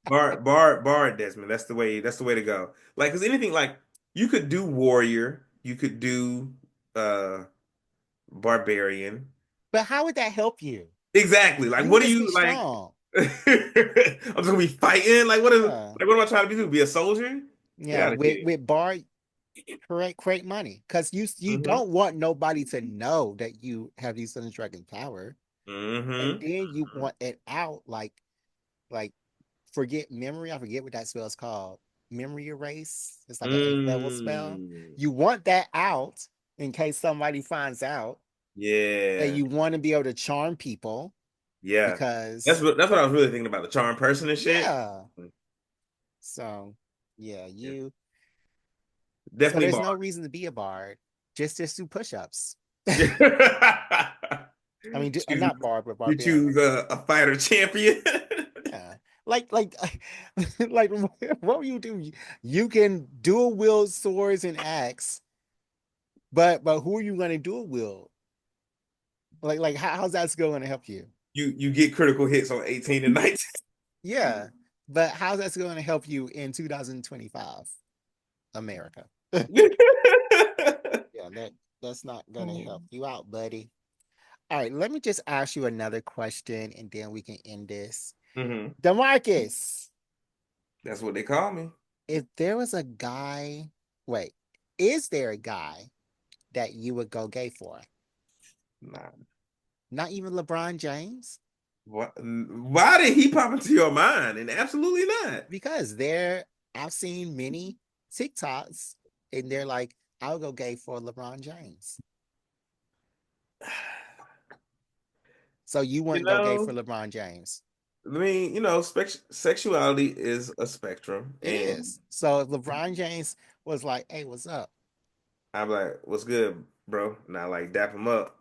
Bard, Desmond. That's the way to go. Like, cause anything like you could do warrior, you could do uh barbarian. But how would that help you? Exactly. Like, You would what do just be you like? strong. I'm just gonna be fighting. Yeah, What am I trying to do? Be a soldier? Get yeah. out of here. With bard, create money because you Hmm. don't want nobody to know that you have these Southern Dragon power, and Hmm. then you want it out like forget memory. I forget what that spell is called. Memory erase. It's like an eighth level spell. Mm. You want that out in case somebody finds out, and Yeah. you want to be able to charm people Yeah. because That's what I was really thinking about, the charm person and shit. yeah. So yeah, Yeah. you. So Definitely there's Bard. no reason to be a bard. Just do push-ups. I mean, Choose, not Barbara, you Barbarian. choose a fighter champion. Yeah. Like, like, what you do? You can dual wield swords and axe, but who are you going to dual wield? Like, how's that going to help you? You get critical hits on 18 and 19. Yeah, but how's that going to help you in 2025 America? Yeah, that's not going to help you out, buddy. All right, let me just ask you another question, and then we can end this. Hmm. Demarcus, That's what they call me. if there was a guy, wait, is there a guy that you would go gay for? Nah. Not even LeBron James? Why did he pop into your mind? And absolutely not. Because I've seen many TikToks, and they're like, I'll go gay for LeBron James. So you You wouldn't go gay for know, LeBron James? I mean, sexuality is a spectrum, It and is. So if LeBron James was like, hey, what's up? I'm like, "What's good, bro?" And I like dap him up,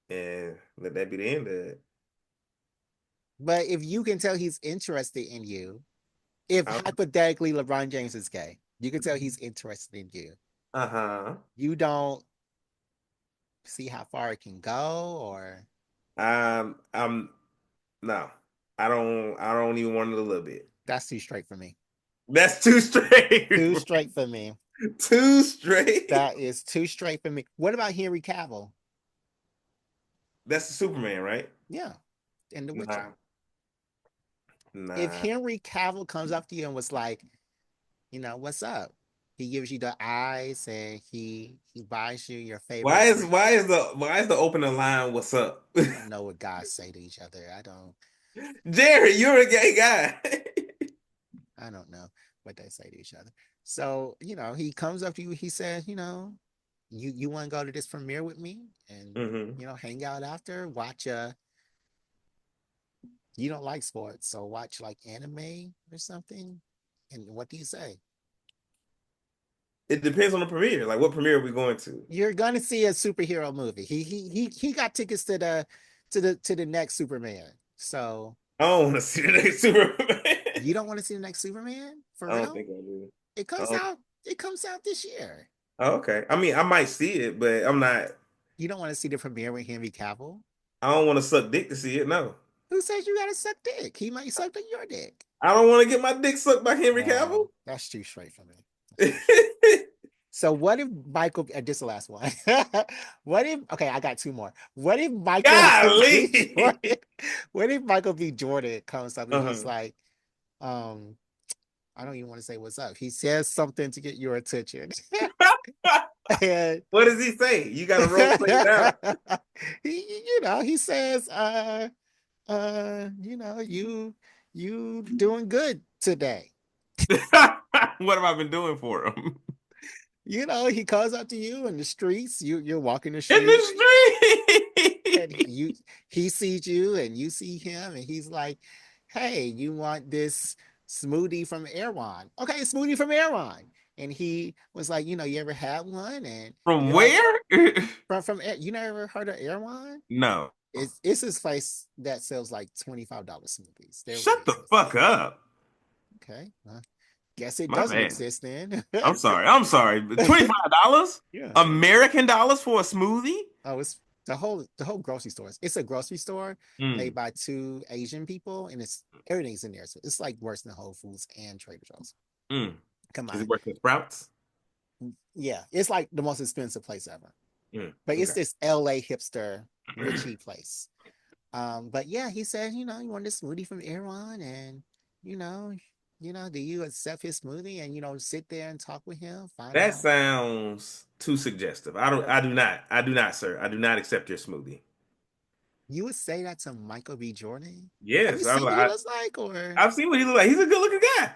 and let that be the end of it. But if you can tell he's interested in you, if hypothetically LeBron James is gay, you can tell he's interested in you. Uh-huh. You don't see how far it can go, or I'm no, I don't even want it a little bit. that's too straight for me. That's too straight. Too straight for me. Too straight. That is too straight for me. What about Henry Cavill? That's the Superman, right? Yeah, in The Witcher. Nah, If nah. Henry Cavill comes up to you and was like, what's up? He gives you the eyes and he buys you your favorite. Why is the opening line what's up? I don't know what guys say to each other. Jerry, you're a gay guy. I don't know what they say to each other. So, he comes up to you, he says, you want to go to this premiere with me and Hmm. hang out after, watch you don't like sports, so watch like anime or something. And what do you say? It depends on the premiere. Like, what premiere are we going to? You're gonna see a superhero movie. He got tickets to the next Superman. So I don't want to see the next Superman. you don't want to see the next Superman for I don't real? think I do. It I comes don't, out. It comes out this year. oh, okay. I mean, I might see it, but I'm not. You don't want to see the premiere with Henry Cavill? I don't want to suck dick to see it. No, Who says you gotta suck dick? He might suck your dick. I don't want to get my dick sucked by Henry Cavill. That's too straight for me. That's too. So what if Michael? This is the last one. What if? Okay, I got two more. What if Michael B. Golly. Jordan? What if Michael B. Jordan comes up and he's Uh-huh. like, um, I don't even want to say what's up. He says something to get your attention, and What does he say? You got to role play it out. he says, you doing good today. What have I been doing for him? He calls out to you in the streets. You're walking the In the streets, and street. he sees you, and you see him, and he's like, "Hey, you want this smoothie from Erewhon? Okay, smoothie from Erewhon." And he was like, "You ever had one?" And From you're like, where? you never heard of Erewhon? No. It's this place that sells like $25 smoothies. They're really Shut the expensive. fuck up. Okay, guess it My doesn't bad. exist then. I'm sorry. I'm sorry. $25? Yeah. American dollars for a smoothie? Oh, it's the whole grocery store. It's a grocery store made Mm, by two Asian people, and it's everything's in there. So it's like worse than Whole Foods and Trader Joe's. mm. Come Is on. it worth the Sprouts? Yeah, it's like the most expensive place ever. Mm, But it's okay. this LA hipster richie place. But yeah, he said, you want this smoothie from Iran, and you know, do you accept his smoothie and sit there and talk with him, find That out. sounds too suggestive. I do not, sir. I do not accept your smoothie. You would say that to Michael B. Jordan? Have you Yes, seen what he looks like, or I've seen what he looks like. He's a good looking guy.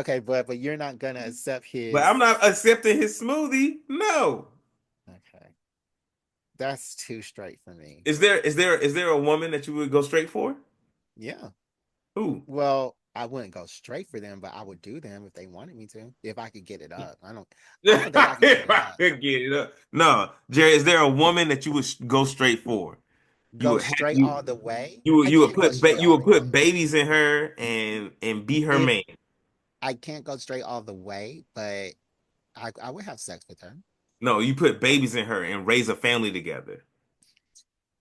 okay, but you're not gonna accept But I'm his. not accepting his smoothie. No. Okay, that's too straight for me. Is there a woman that you would go straight for? Yeah. Who? Well, I wouldn't go straight for them, but I would do them if they wanted me to, if I could get it up. I don't think I can get If it I up. could get it up. No, Jerry, is there a woman that you would go straight for? You Go would have straight all the way. I you would can't go straight you all would the way. put babies in her and be her If man. I can't go straight all the way, but I would have sex with her. No, you put babies in her and raise a family together.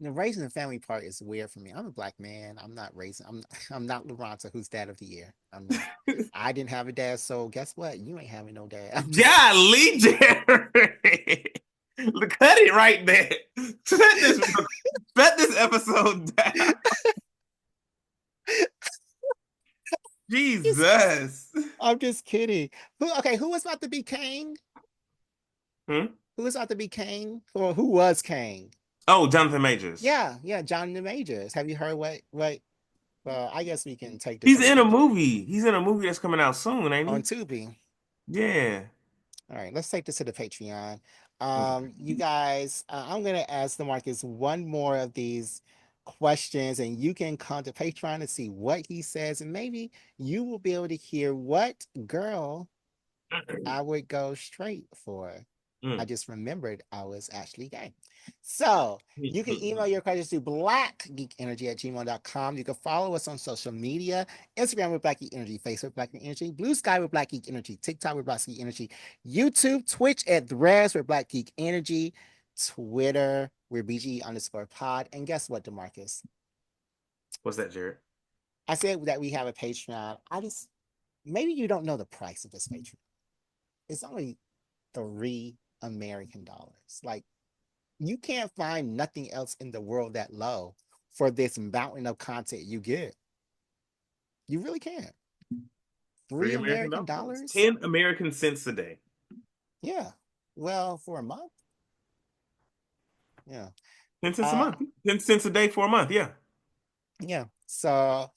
The raising the family part is weird for me. I'm a black man. I'm not raising. I'm not LaRonta, who's dad of the year. I'm not. I didn't have a dad, so guess what? You ain't having no dad. I'm just Golly, Jerry. Cut it right there. Shut this episode down. just, Jesus. I'm just kidding. Who was about to be king? Hmm? Who was about to be king? Or who was king? Oh, Jonathan Majors. Yeah, John the Majors. Have you heard what? Well, I guess we can take this He's as a in a picture movie. He's in a movie that's coming out soon, ain't on he? Tubi. Yeah. All right, let's take this to the Patreon. Okay. You guys, I'm gonna ask the Marcus one more of these questions, and you can come to Patreon to see what he says, and maybe you will be able to hear what girl I would go straight for. I Mm. just remembered I was actually gay. So you can email your questions to blackgeekenergy@gmail.com. You can follow us on social media, Instagram with Black Geek Energy, Facebook Black Geek Energy, Blue Sky with Black Geek Energy, TikTok with Black Geek Energy, YouTube, Twitch at Threads with Black Geek Energy, Twitter, we're BG_pod. And guess what, DeMarcus? What's that, Jared? I said that we have a Patreon. Maybe you don't know the price of this Patreon. It's only $3 American. Like, you can't find nothing else in the world that low for this mountain of content you get. You really can't. Three Three American American dollars. dollars? 10 American cents a day. Yeah. Well, for a month? Yeah. 10 cents a Uh month. 10 cents a day for a month. Yeah. yeah. So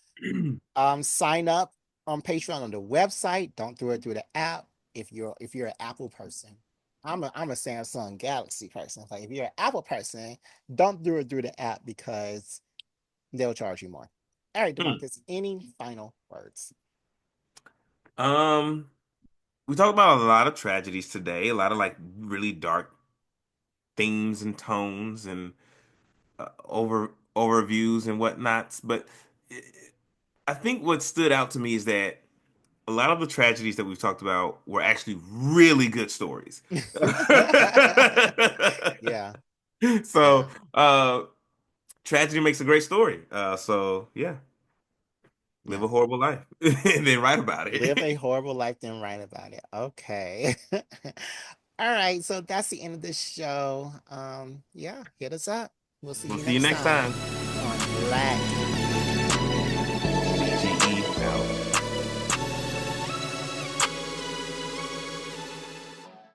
sign up on Patreon on the website. Don't do it through the app if you're an Apple person. I'm a Samsung Galaxy person. Like, if you're an Apple person, don't do it through the app because they'll charge you more. All right, Mm. DeMarcus, any final words? Um, we talked about a lot of tragedies today, a lot of like really dark themes and tones and overviews and whatnots. But I think what stood out to me is that a lot of the tragedies that we've talked about were actually really good stories. Yeah, So, yeah, tragedy makes a great story. So yeah, live yeah. a horrible life and then write about Live a it. horrible life, then write about it. Okay. All right, so that's the end of the show. Yeah, hit us up. We'll see We'll you see you next next time time. on Black